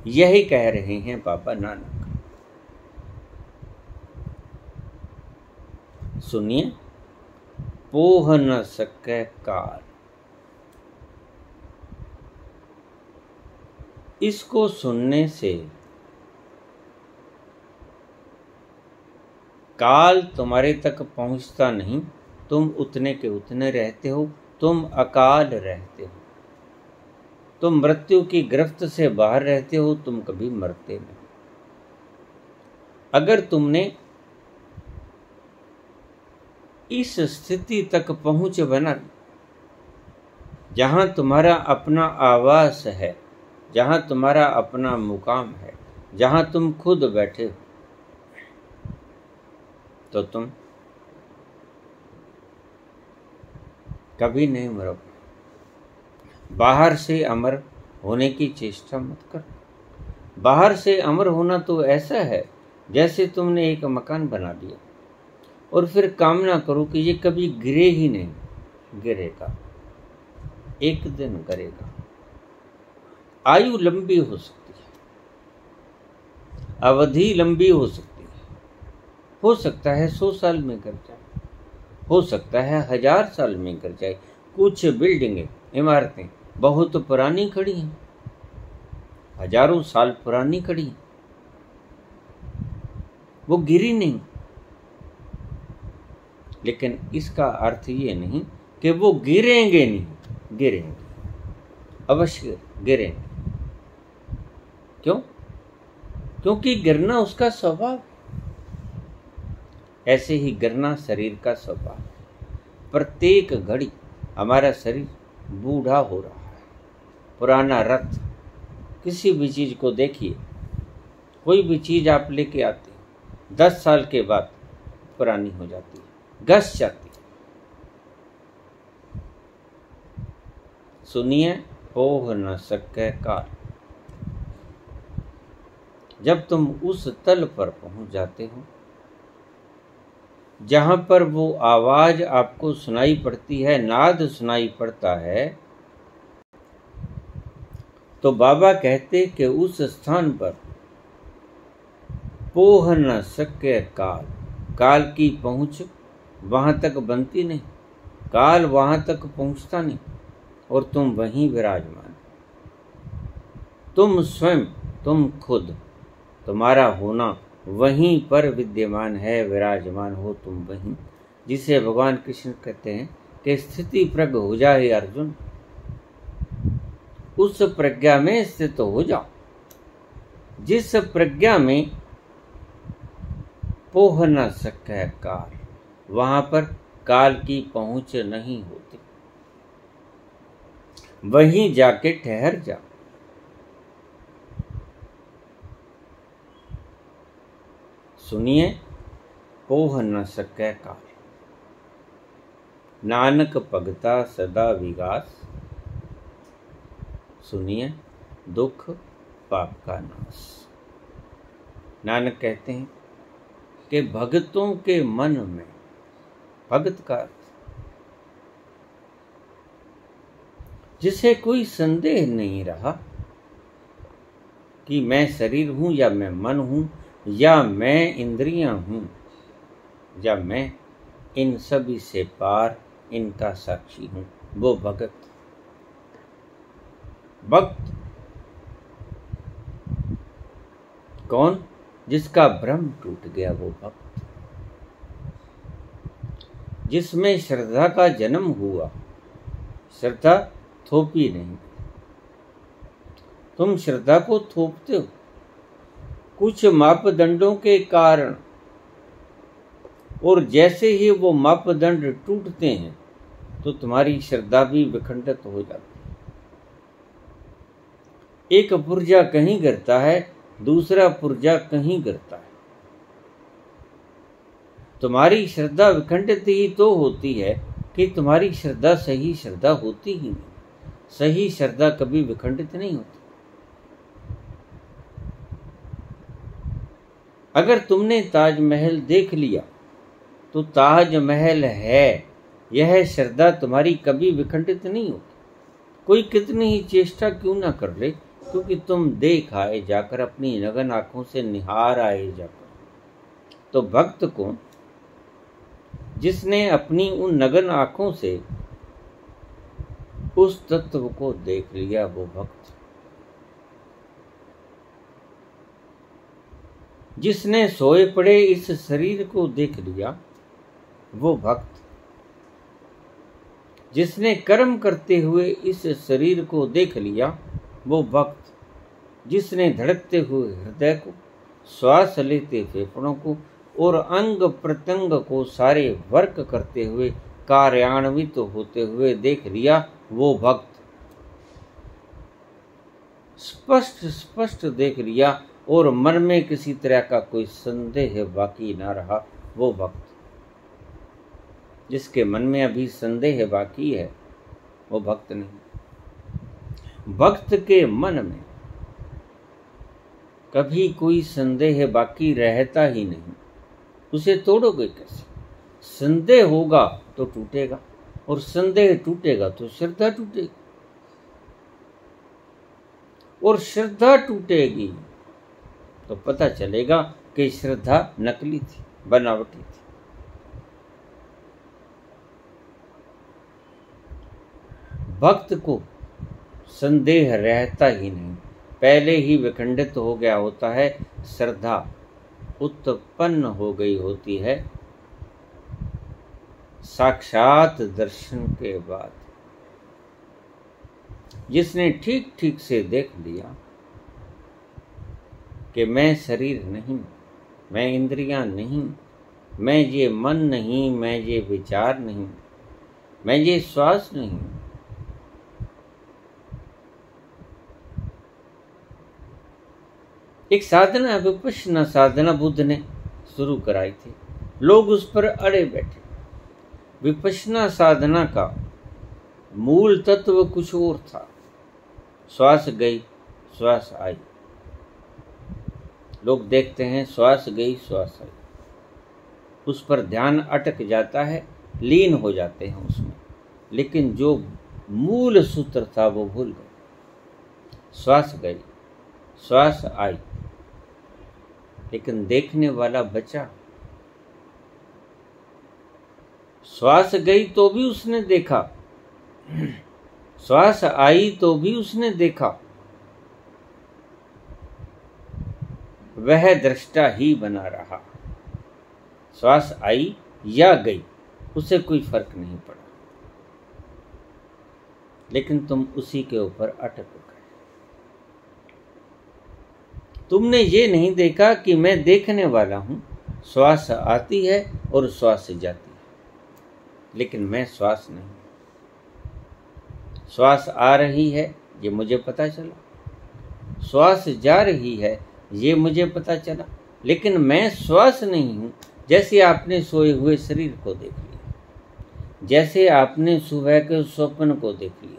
यही कह रहे हैं बाबा नानक। सुनिए, पोह न सकै काल। इसको सुनने से काल तुम्हारे तक पहुंचता नहीं, तुम उतने के उतने रहते हो, तुम अकाल रहते हो, तुम मृत्यु की गिरफ्त से बाहर रहते हो, तुम कभी मरते नहीं। अगर तुमने इस स्थिति तक पहुंच बना, जहां तुम्हारा अपना आवास है, जहां तुम्हारा अपना मुकाम है, जहां तुम खुद बैठे हो, तो तुम कभी नहीं मरोगे। बाहर से अमर होने की चेष्टा मत करो। बाहर से अमर होना तो ऐसा है जैसे तुमने एक मकान बना लिया और फिर कामना करो कि ये कभी गिरे ही नहीं। गिरेगा, एक दिन गिरेगा। आयु लंबी हो सकती है, अवधि लंबी हो सकती है। हो सकता है 100 साल में गिर जाए, हो सकता है 1000 साल में गिर जाए। कुछ बिल्डिंगें, इमारतें बहुत पुरानी खड़ी हैं, हजारों साल पुरानी खड़ी हैं, वो गिरी नहीं। लेकिन इसका अर्थ ये नहीं कि वो गिरेंगे नहीं। गिरेंगे, अवश्य गिरेंगे। क्यों? क्योंकि गिरना उसका स्वभाव। ऐसे ही गिरना शरीर का स्वभाव। प्रत्येक घड़ी हमारा शरीर बूढ़ा हो रहा है। पुराना रथ, किसी भी चीज को देखिए, कोई भी चीज आप लेके आते हैं, 10 साल के बाद पुरानी हो जाती है, घस जाती है। सुनिए, पोह न सकै काल। जब तुम उस तल पर पहुंच जाते हो जहां पर वो आवाज आपको सुनाई पड़ती है, नाद सुनाई पड़ता है, तो बाबा कहते कि उस स्थान पर पोह न सकै काल। काल की पहुंच वहां तक बनती नहीं, काल वहां तक पहुंचता नहीं और तुम वहीं विराजमान। तुम स्वयं, तुम खुद, तुम्हारा होना वहीं पर विद्यमान है, विराजमान हो तुम वहीं। जिसे भगवान कृष्ण कहते हैं कि स्थिति प्रज्ञ हो जाए अर्जुन, उस प्रज्ञा में स्थित हो जाओ जिस प्रज्ञा में पोह न सकै काल। वहां पर काल की पहुंच नहीं होती, वहीं जाके ठहर जाओ। सुनिए, पोह न सकै काल। नानक भगता सदा विगास। सुनिए, दुख पाप का नाश। नानक कहते हैं कि भक्तों के मन में, भगत का जिसे कोई संदेह नहीं रहा कि मैं शरीर हूं या मैं मन हूं या मैं इंद्रियां हूं या मैं इन सभी से पार इनका साक्षी हूं। वो भगत, भक्त कौन? जिसका भ्रम टूट गया, वो भक्त, जिसमें श्रद्धा का जन्म हुआ। श्रद्धा थोपी नहीं, तुम श्रद्धा को थोपते हो कुछ मापदंडों के कारण, और जैसे ही वो मापदंड टूटते हैं तो तुम्हारी श्रद्धा भी विखंडित हो जाती है। एक पुर्जा कहीं गिरता है, दूसरा पुर्जा कहीं गिरता है। तुम्हारी श्रद्धा विखंडित ही तो होती है कि तुम्हारी श्रद्धा सही श्रद्धा होती ही नहीं। सही श्रद्धा कभी विखंडित नहीं होती। अगर तुमने ताजमहल देख लिया तो ताजमहल है, यह श्रद्धा तुम्हारी कभी विखंडित नहीं होती। कोई कितनी ही चेष्टा क्यों ना कर ले, क्योंकि तुम देख आए जाकर, अपनी नगन आंखों से निहार आए जाकर। तो भक्त को, जिसने अपनी उन नगन आंखों से उस तत्व को देख लिया, वो भक्त। जिसने सोए पड़े इस शरीर को देख लिया, वो भक्त। जिसने कर्म करते हुए इस शरीर को देख लिया, वो भक्त। जिसने धड़कते हुए हृदय को, श्वास लेते फेफड़ों को और अंग प्रत्यंग को सारे वर्क करते हुए, कार्यान्वित होते हुए देख लिया, वो भक्त। स्पष्ट स्पष्ट देख लिया और मन में किसी तरह का कोई संदेह बाकी ना रहा, वो भक्त। जिसके मन में अभी संदेह बाकी है, वो भक्त नहीं। भक्त के मन में कभी कोई संदेह बाकी रहता ही नहीं। उसे तोड़ोगे कैसे? संदेह होगा तो टूटेगा, और संदेह टूटेगा तो श्रद्धा टूटेगी, और श्रद्धा टूटेगी तो पता चलेगा कि श्रद्धा नकली थी, बनावटी थी। भक्त को संदेह रहता ही नहीं, पहले ही विखंडित हो गया होता है। श्रद्धा उत्पन्न हो गई होती है साक्षात दर्शन के बाद। जिसने ठीक ठीक से देख लिया कि मैं शरीर नहीं, मैं इंद्रियां नहीं, मैं ये मन नहीं, मैं ये विचार नहीं, मैं ये श्वास नहीं। एक साधना, विपश्यना साधना बुद्ध ने शुरू कराई थी, लोग उस पर अड़े बैठे। विपश्यना साधना का मूल तत्व कुछ और था। श्वास गई, श्वास आई। लोग देखते हैं श्वास गई, श्वास आई, उस पर ध्यान अटक जाता है, लीन हो जाते हैं उसमें, लेकिन जो मूल सूत्र था वो भूल गए। श्वास गई, श्वास आई, लेकिन देखने वाला बचा। श्वास गई तो भी उसने देखा, श्वास आई तो भी उसने देखा। वह दृष्टा ही बना रहा। श्वास आई या गई, उसे कोई फर्क नहीं पड़ा, लेकिन तुम उसी के ऊपर अटक गए। तुमने ये नहीं देखा कि मैं देखने वाला हूं। श्वास आती है और श्वास जाती है, लेकिन मैं श्वास नहीं। श्वास आ रही है ये मुझे पता चला, श्वास जा रही है ये मुझे पता चला, लेकिन मैं श्वास नहीं हूं। जैसे आपने सोए हुए शरीर को देख लिया, जैसे आपने सुबह के स्वप्न को देख लिया,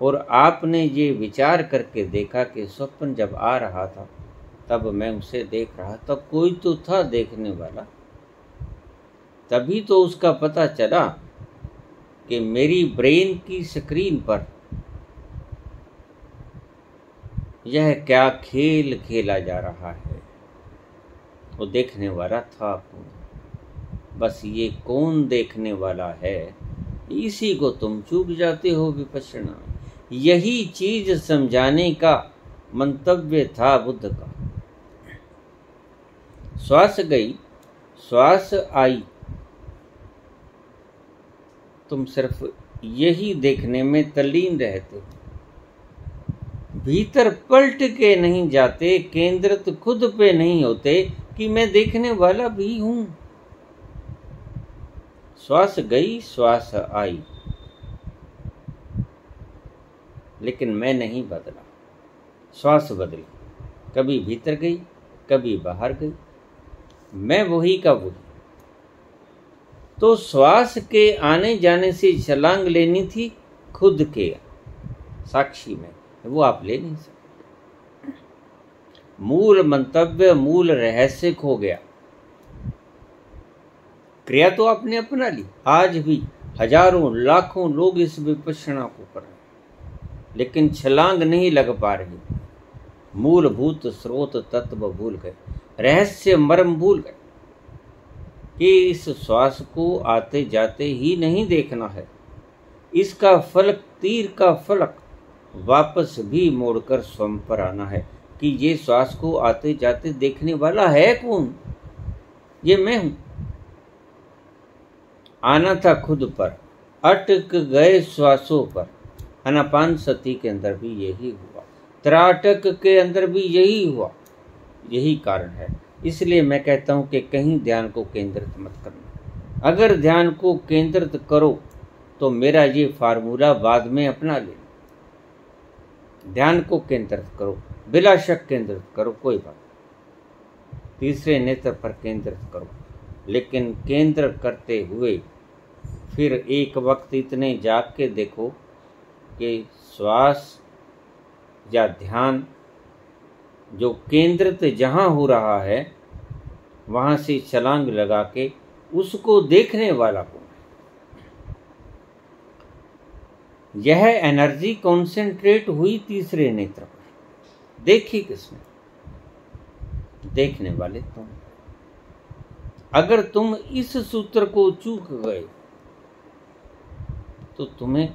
और आपने ये विचार करके देखा कि स्वप्न जब आ रहा था तब मैं उसे देख रहा था, कोई तो था देखने वाला। तभी तो उसका पता चला कि मेरी ब्रेन की स्क्रीन पर यह क्या खेल खेला जा रहा है। वो देखने वाला था कौन? बस ये कौन देखने वाला है, इसी को तुम चूक जाते हो विपश्यना। यही चीज समझाने का मंतव्य था बुद्ध का। श्वास गई, श्वास आई, तुम सिर्फ यही देखने में तल्लीन रहते हो, भीतर पलट के नहीं जाते, केंद्रित खुद पे नहीं होते कि मैं देखने वाला भी हूं। श्वास गई, श्वास आई, लेकिन मैं नहीं बदला। श्वास बदली, कभी भीतर गई, कभी बाहर गई, मैं वही का वही। तो श्वास के आने जाने से छलांग लेनी थी खुद के साक्षी में, वो आप ले नहीं सकते। मूल मंतव्य, मूल रहस्य खो गया। क्रिया तो आपने अपना ली, आज भी हजारों लाखों लोग इस विपश्यना को कर रहे हैं, लेकिन छलांग नहीं लग पा रही। मूलभूत स्रोत तत्व भूल गए, रहस्य मर्म भूल गए कि इस श्वास को आते जाते ही नहीं देखना है, इसका फलक, तीर का फलक वापस भी मोड़कर स्वयं पर आना है कि ये श्वास को आते जाते देखने वाला है कौन? ये मैं हूं। आना था खुद पर, अटक गए श्वासों पर। अनापान सती के अंदर भी यही हुआ, त्राटक के अंदर भी यही हुआ, यही कारण है। इसलिए मैं कहता हूं कि कहीं ध्यान को केंद्रित मत करना। अगर ध्यान को केंद्रित करो तो मेरा ये फार्मूला बाद में अपना ले। ध्यान को केंद्रित करो, बिला शक केंद्रित करो, कोई बात। तीसरे नेत्र पर केंद्रित करो, लेकिन केंद्र करते हुए फिर एक वक्त इतने जाग के देखो कि श्वास या ध्यान जो केंद्रित जहां हो रहा है वहां से छलांग लगा के उसको देखने वाला कौन है। यह एनर्जी कॉन्सेंट्रेट हुई तीसरे नेत्र पर, देखी किसने? देखने वाले तुम। अगर तुम इस सूत्र को चूक गए तो तुम्हें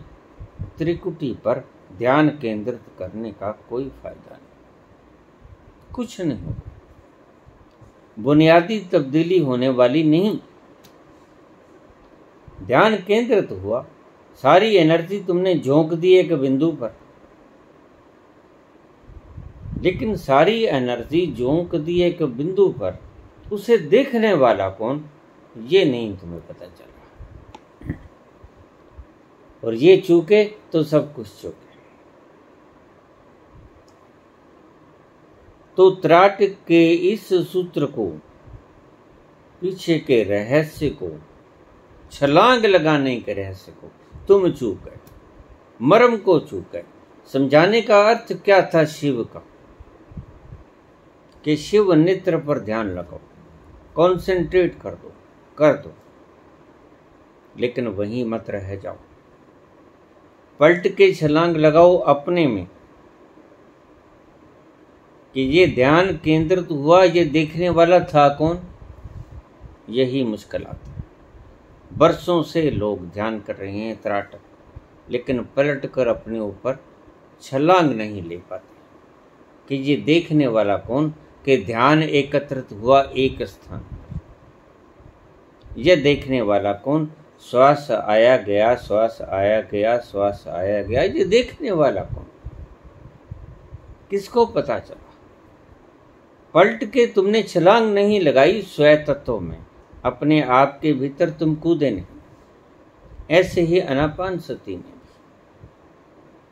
त्रिकुटी पर ध्यान केंद्रित करने का कोई फायदा नहीं, कुछ नहीं होगा, बुनियादी तब्दीली होने वाली नहीं। ध्यान केंद्रित हुआ, सारी एनर्जी तुमने झोंक दी एक बिंदु पर, लेकिन सारी एनर्जी झोंक दी एक बिंदु पर, उसे देखने वाला कौन, ये नहीं तुम्हें पता चला। और ये चूके तो सब कुछ चूके। तो त्राट के इस सूत्र को, पीछे के रहस्य को, छलांग लगाने के रहस्य को तुम चूक गए, मर्म को चूक गए। समझाने का अर्थ क्या था शिव का, कि शिव नेत्र पर ध्यान लगाओ, कॉन्सेंट्रेट कर दो, लेकिन वहीं मत रह जाओ, पलट के छलांग लगाओ अपने में कि ये ध्यान केंद्रित हुआ, ये देखने वाला था कौन। यही मुश्किलात है। बरसों से लोग ध्यान कर रहे हैं त्राटक, लेकिन पलट कर अपने ऊपर छलांग नहीं ले पाते कि ये देखने वाला कौन, कि ध्यान एकत्रित हुआ एक स्थान पर। यह देखने वाला कौन, श्वास आया गया, श्वास आया गया, श्वास आया गया, ये देखने वाला कौन, किसको पता चला? पलट के तुमने छलांग नहीं लगाई स्वयं तत्व में, अपने आप के भीतर तुम कूदे नहीं। ऐसे ही अनापान सती में भी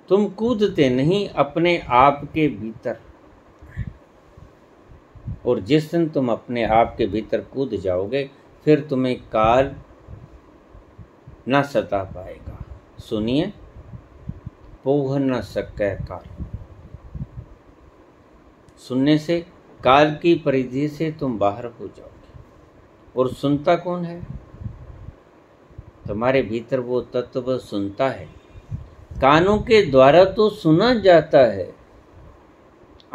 तुम कूदते नहीं अपने आप के भीतर, और जिस दिन तुम अपने आप के भीतर कूद जाओगे फिर तुम्हें काल न सता पाएगा। सुनिए, पोह न सकै काल। सुनने से काल की परिधि से तुम बाहर हो जाओगे। और सुनता कौन है? तुम्हारे भीतर वो तत्व सुनता है। कानों के द्वारा तो सुना जाता है,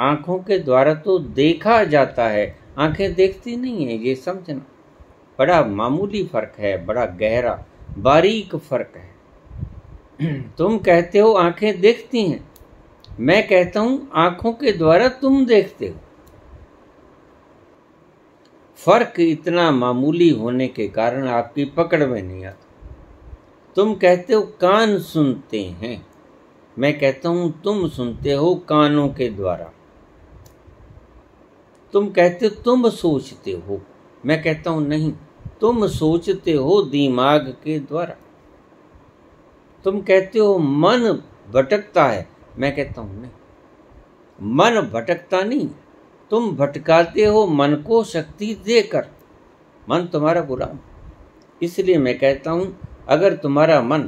आंखों के द्वारा तो देखा जाता है। आंखें देखती नहीं है, ये समझना। बड़ा मामूली फर्क है, बड़ा गहरा बारीक फर्क है। तुम कहते हो आंखें देखती हैं, मैं कहता हूं आंखों के द्वारा तुम देखते हो। फर्क इतना मामूली होने के कारण आपकी पकड़ में नहीं आता। तुम कहते हो कान सुनते हैं, मैं कहता हूं तुम सुनते हो कानों के द्वारा। तुम कहते हो तुम सोचते हो, मैं कहता हूं नहीं, तुम सोचते हो दिमाग के द्वारा। तुम कहते हो मन भटकता है, मैं कहता हूं नहीं, मन भटकता नहीं, तुम भटकाते हो मन को शक्ति देकर। मन तुम्हारा गुलाम। इसलिए मैं कहता हूं अगर तुम्हारा मन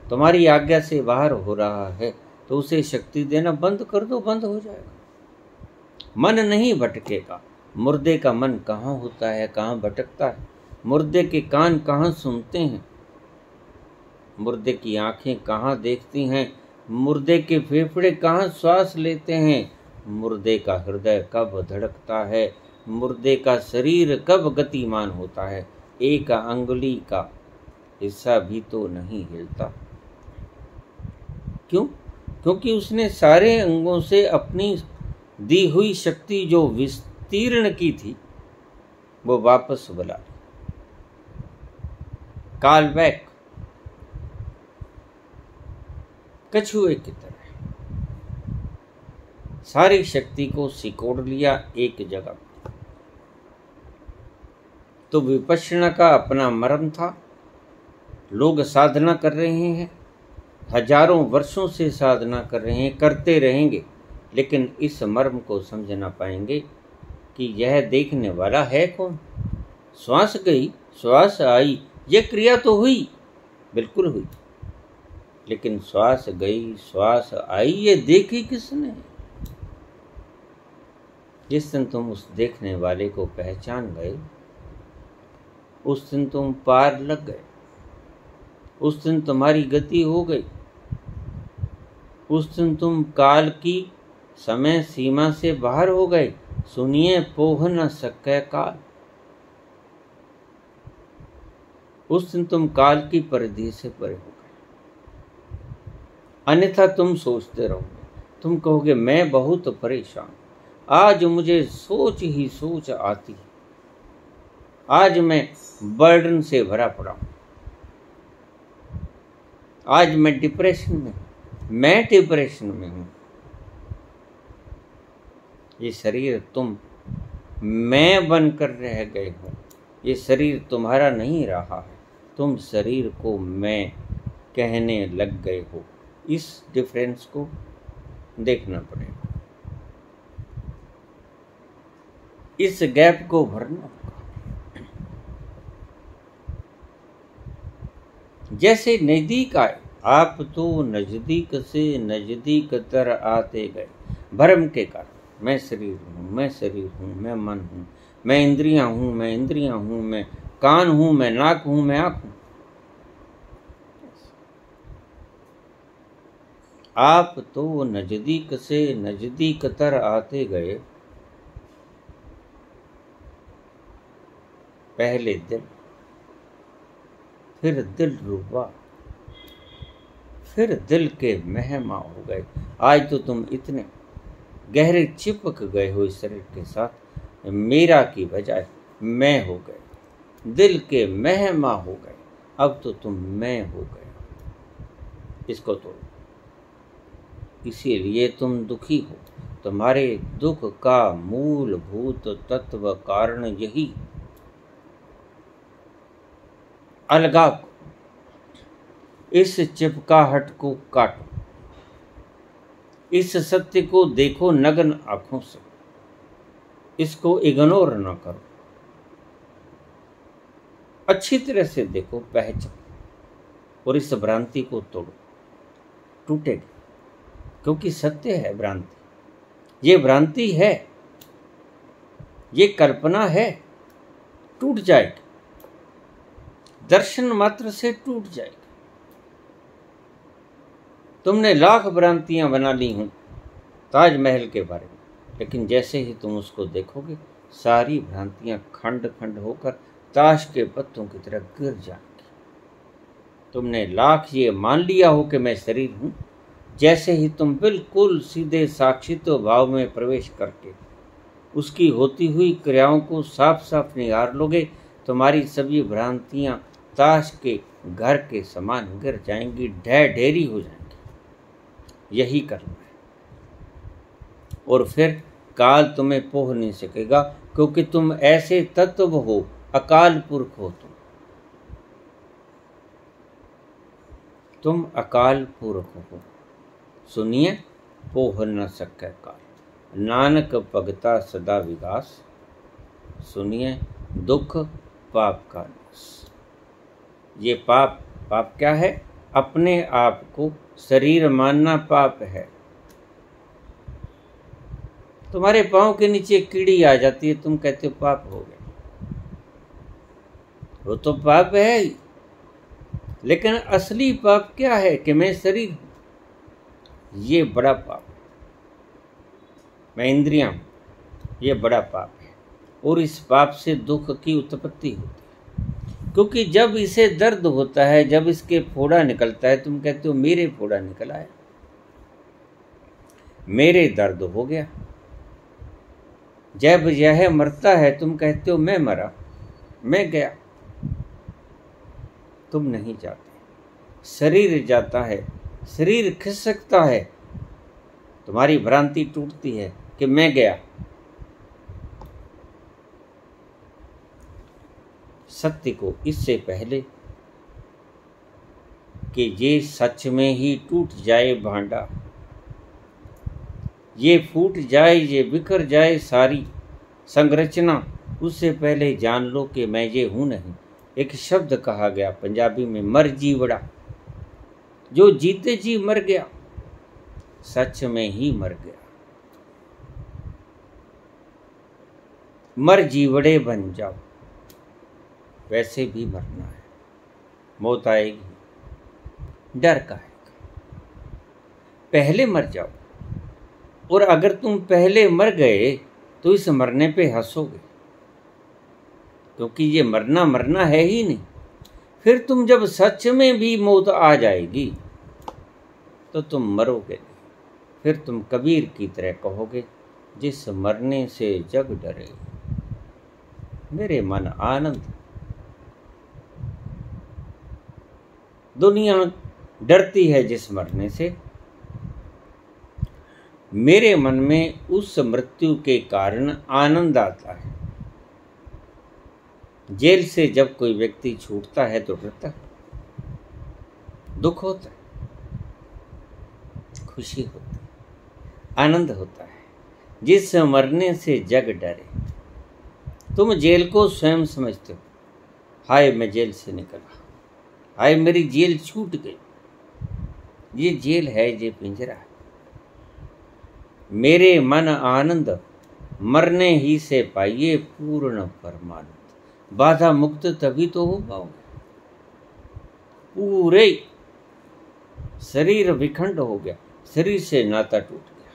तुम्हारी आज्ञा से बाहर हो रहा है तो उसे शक्ति देना बंद कर दो, बंद हो जाएगा। मन नहीं भटकेगा। मुर्दे का मन कहाँ होता है, कहाँ भटकता है? मुर्दे के कान कहाँ सुनते हैं? मुर्दे की आंखें कहाँ देखती हैं? मुर्दे के फेफड़े कहाँ श्वास लेते हैं? मुर्दे का हृदय कब धड़कता है? मुर्दे का शरीर कब गतिमान होता है? एक अंगुली का हिस्सा भी तो नहीं हिलता। क्यों? क्योंकि उसने सारे अंगों से अपनी दी हुई शक्ति जो विस्तीर्ण की थी वो वापस बुला ली। कॉल बैक, कछुए की तरह सारी शक्ति को सिकोड़ लिया एक जगह। तो विपश्यना का अपना मर्म था। लोग साधना कर रहे हैं, हजारों वर्षों से साधना कर रहे हैं, करते रहेंगे, लेकिन इस मर्म को समझ ना पाएंगे कि यह देखने वाला है कौन। श्वास गई, श्वास आई, यह क्रिया तो हुई, बिल्कुल हुई, लेकिन श्वास गई, श्वास आई, ये देखी किसने? जिस दिन तुम उस देखने वाले को पहचान गए उस दिन तुम पार लग गए, उस दिन तुम्हारी गति हो गई, उस दिन तुम काल की समय सीमा से बाहर हो गए। सुनिए, पोह न सके काल। उस दिन तुम काल की परिधि से परे हो गए। अन्यथा तुम सोचते रहोगे, तुम कहोगे मैं बहुत परेशान, आज मुझे सोच ही सोच आती है, आज मैं बर्डन से भरा पड़ा हूं, आज मैं डिप्रेशन में हूं। ये शरीर तुम मैं बनकर रह गए हो, ये शरीर तुम्हारा नहीं रहा है, तुम शरीर को मैं कहने लग गए हो। इस डिफरेंस को देखना पड़ेगा, इस गैप को भरना होगा। जैसे नजदीक आए, आप तो नजदीक से नजदीक तर आते गए भ्रम के कारण। मैं शरीर हूँ, मैं शरीर हूँ, मैं मन हूँ, मैं इंद्रियां हूँ, मैं कान हूँ, मैं नाक हूँ, मैं आँख हूँ। आप तो नजदीक से नजदीक तर आते गए। पहले दिल, फिर दिल रुबा, फिर दिल के मेहमा हो गए। आज तो तुम इतने गहरे चिपक गए हो इस शरीर के साथ, मेरा की बजाय मैं हो गए, दिल के मेहमा हो गए। अब तो तुम मैं हो गए। इसको तोड़ो। इसीलिए तुम दुखी हो। तुम्हारे दुख का मूलभूत तत्व कारण यही अलगाव। इस चिपकाहट को काटो, इस सत्य को देखो नग्न आंखों से, इसको इग्नोर न करो, अच्छी तरह से देखो, पहचानो और इस भ्रांति को तोड़ो। टूटेगी, क्योंकि सत्य है भ्रांति। ये भ्रांति है, ये कल्पना है, टूट जाएगी, दर्शन मात्र से टूट जाएगी। तुमने लाख भ्रांतियां बना ली हूं ताजमहल के बारे में, लेकिन जैसे ही तुम उसको देखोगे सारी भ्रांतियां खंड खंड होकर ताश के पत्तों की तरह गिर जाएंगी। तुमने लाख ये मान लिया हो कि मैं शरीर हूं, जैसे ही तुम बिल्कुल सीधे साक्षित्व भाव में प्रवेश करके उसकी होती हुई क्रियाओं को साफ साफ निहार लोगे, तुम्हारी सभी भ्रांतियां ताश के घर के समान गिर जाएंगी, ढह ढेरी हो जाएंगी। यही करना है। और फिर काल तुम्हें पोह नहीं सकेगा, क्योंकि तुम ऐसे तत्व हो, अकाल पुरख हो। तुम अकाल पुरख हो। सुनिए, पोह न सके काल, नानक भगता सदा विगास। सुनिए, दुख पाप का नाश। ये पाप क्या है? अपने आप को शरीर मानना पाप है। तुम्हारे पांव के नीचे कीड़ी आ जाती है, तुम कहते हो पाप हो गया। वो तो पाप है ही, लेकिन असली पाप क्या है कि मैं शरीर हूं। ये बड़ा पाप है। मैं इंद्रियां हूं, ये बड़ा पाप है। और इस पाप से दुख की उत्पत्ति होती है, क्योंकि जब इसे दर्द होता है, जब इसके फोड़ा निकलता है, तुम कहते हो मेरे फोड़ा निकला है, मेरे दर्द हो गया। जब यह मरता है, तुम कहते हो मैं मरा, मैं गया। तुम नहीं जाते, शरीर जाता है, शरीर खिसकता है, तुम्हारी भ्रांति टूटती है कि मैं गया। सत्य को इससे पहले कि ये सच में ही टूट जाए भांडा, ये फूट जाए, ये बिखर जाए सारी संरचना, उससे पहले जान लो कि मैं ये हूं नहीं। एक शब्द कहा गया पंजाबी में, मर जीवड़ा। जो जीते जी मर गया, सच में ही मर गया। मर जीवड़े बन जाओ, वैसे भी मरना है, मौत आएगी, डर का है। पहले मर जाओ, और अगर तुम पहले मर गए तो इस मरने पे हंसोगे, क्योंकि ये मरना है ही नहीं। फिर तुम जब सच में भी मौत आ जाएगी तो तुम मरोगे नहीं। फिर तुम कबीर की तरह कहोगे, जिस मरने से जग डरे, मेरे मन आनंद। दुनिया डरती है जिस मरने से, मेरे मन में उस मृत्यु के कारण आनंद आता है। जेल से जब कोई व्यक्ति छूटता है तो डरता है, दुख होता है, खुशी होती है, आनंद होता है। जिस मरने से जग डरे। तुम जेल को स्वयं समझते हो, हाय मैं जेल से निकला, हाय मेरी जेल छूट गई। ये जेल है, ये पिंजरा है। मेरे मन आनंद, मरने ही से पाइए पूर्ण परमानंद। बाधा मुक्त तभी तो हो पाओगे। पूरे शरीर विखंड हो गया, शरीर से नाता टूट गया।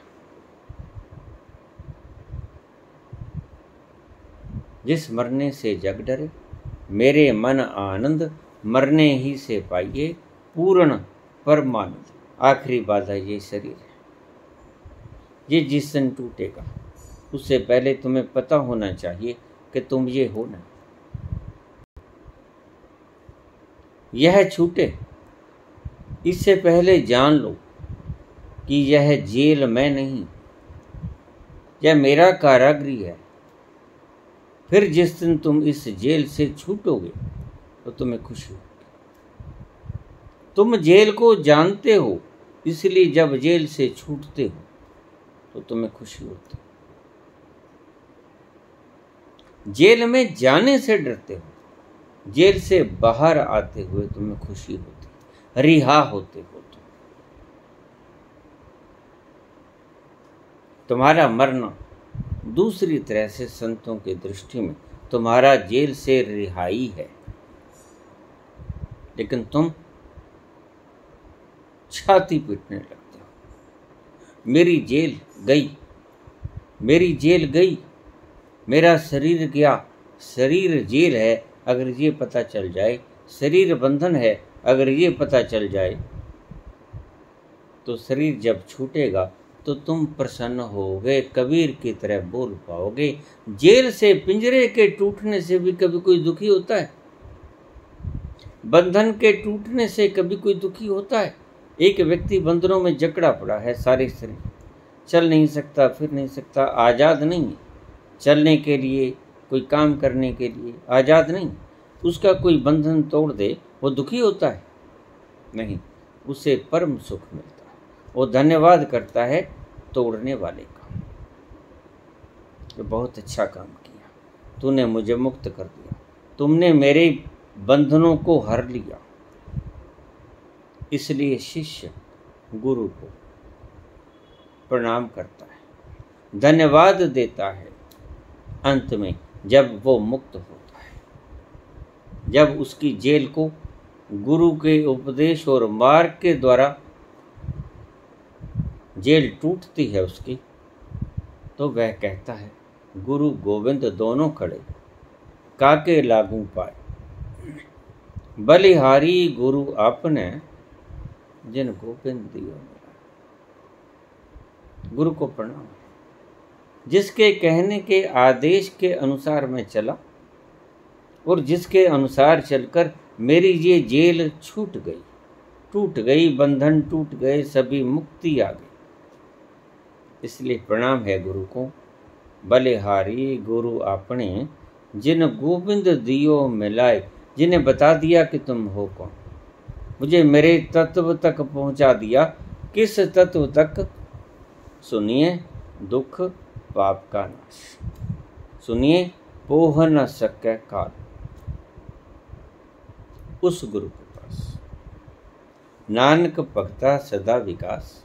जिस मरने से जग डरे, मेरे मन आनंद, मरने ही से पाइए पूर्ण परमानंद। आखिरी बाधा ये शरीर है। ये जिस दिन टूटेगा, उससे पहले तुम्हें पता होना चाहिए कि तुम ये हो ना। यह छूटे, इससे पहले जान लो कि यह जेल मैं नहीं, यह मेरा कारागृह है। फिर जिस दिन तुम इस जेल से छूटोगे तो तुम्हें खुशी होगी। तुम जेल को जानते हो, इसलिए जब जेल से छूटते हो तो तुम्हें खुशी होती है। जेल में जाने से डरते हो, जेल से बाहर आते हुए तुम्हें खुशी होती है, रिहा होते हो। तुम्हारा मरना दूसरी तरह से संतों की दृष्टि में तुम्हारा जेल से रिहाई है, लेकिन तुम छाती पीटने लगते हो। मेरी जेल गई, मेरी जेल गई, मेरा शरीर गया। शरीर जेल है, अगर ये पता चल जाए, शरीर बंधन है अगर ये पता चल जाए, तो शरीर जब छूटेगा तो तुम प्रसन्न होगे, कबीर की तरह बोल पाओगे। जेल से, पिंजरे के टूटने से भी कभी कोई दुखी होता है? बंधन के टूटने से कभी कोई दुखी होता है? एक व्यक्ति बंधनों में जकड़ा पड़ा है, सारे शरीर, चल नहीं सकता, फिर नहीं सकता, आज़ाद नहीं है, चलने के लिए, कोई काम करने के लिए आज़ाद नहीं। उसका कोई बंधन तोड़ दे, वो दुखी होता है? नहीं, उसे परम सुख मिलता है। वो धन्यवाद करता है तोड़ने वाले का, तो बहुत अच्छा काम किया, तूने मुझे मुक्त कर दिया, तुमने मेरे बंधनों को हर लिया। इसलिए शिष्य गुरु को प्रणाम करता है, धन्यवाद देता है अंत में, जब वो मुक्त होता है, जब उसकी जेल को गुरु के उपदेश और मार्ग के द्वारा जेल टूटती है उसकी, तो वह कहता है गुरु गोविंद दोनों खड़े, काके लागू पाए, बलिहारी गुरु आपने, जिन गोविंद दियो मेरा। गुरु को प्रणाम, जिसके कहने के आदेश के अनुसार मैं चला और जिसके अनुसार चलकर मेरी ये जेल छूट गई, टूट गई, बंधन टूट गए, सभी मुक्ति आ गई। इसलिए प्रणाम है गुरु को। बलिहारी गुरु आपने, जिन गोविंद दियो मिलाए, जिन्हें बता दिया कि तुम हो कौन, मुझे मेरे तत्व तक पहुंचा दिया। किस तत्व तक? सुनिए, दुख पाप का नाश, सुनिए, पोह न सके काल। उस गुरु के पास नानक भक्ता सदा विकास,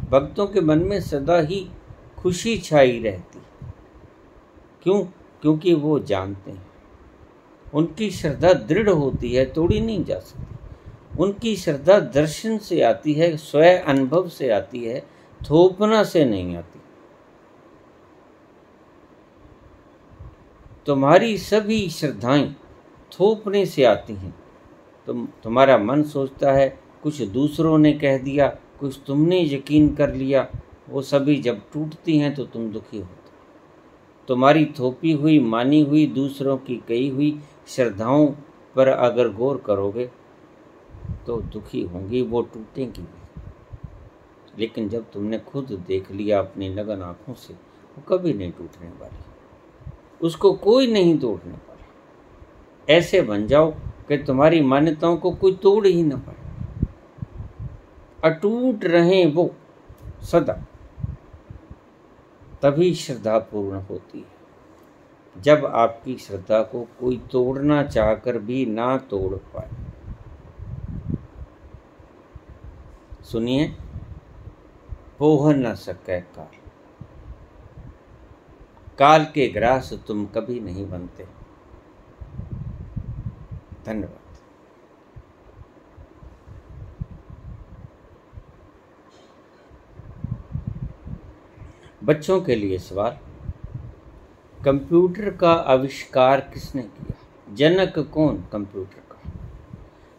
भक्तों के मन में सदा ही खुशी छाई रहती। क्यों? क्योंकि वो जानते हैं, उनकी श्रद्धा दृढ़ होती है, तोड़ी नहीं जा सकती। उनकी श्रद्धा दर्शन से आती है, स्वयं अनुभव से आती है, थोपना से नहीं आती। तुम्हारी सभी श्रद्धाएं थोपने से आती हैं। तुम्हारा मन सोचता है, कुछ दूसरों ने कह दिया, कुछ तुमने यकीन कर लिया, वो सभी जब टूटती हैं तो तुम दुखी होते। तुम्हारी थोपी हुई, मानी हुई, दूसरों की कही हुई श्रद्धाओं पर अगर गौर करोगे तो दुखी होंगी, वो टूटेंगी भी। लेकिन जब तुमने खुद देख लिया अपनी लगन आंखों से, वो कभी नहीं टूटने वाली, उसको कोई नहीं तोड़ने वाला। ऐसे बन जाओ कि तुम्हारी मान्यताओं को कोई तोड़ ही न पाए, अटूट रहें वो सदा। तभी श्रद्धा पूर्ण होती है, जब आपकी श्रद्धा को कोई तोड़ना चाहकर भी ना तोड़ पाए। सुनिए, पोह न सके काल, काल के ग्रास तुम कभी नहीं बनते। धन्यवाद। बच्चों के लिए सवाल, कंप्यूटर का आविष्कार किसने किया? जनक कौन कंप्यूटर का?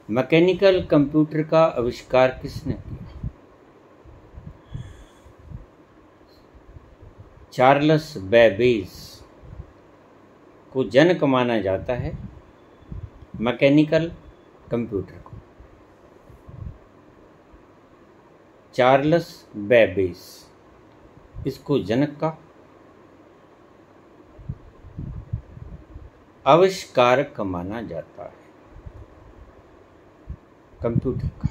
मैकेनिकल कंप्यूटर का आविष्कार किसने किया? चार्ल्स बेबेज को जनक माना जाता है मैकेनिकल कंप्यूटर को। चार्ल्स बेबेज इसको जनक का, आविष्कारक माना जाता है कंप्यूटर का।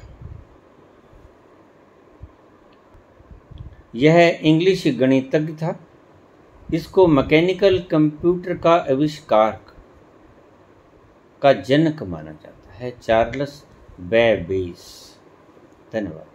यह इंग्लिश गणितज्ञ था, इसको मैकेनिकल कंप्यूटर का आविष्कार का जनक माना जाता है चार्ल्स बेबेज। धन्यवाद।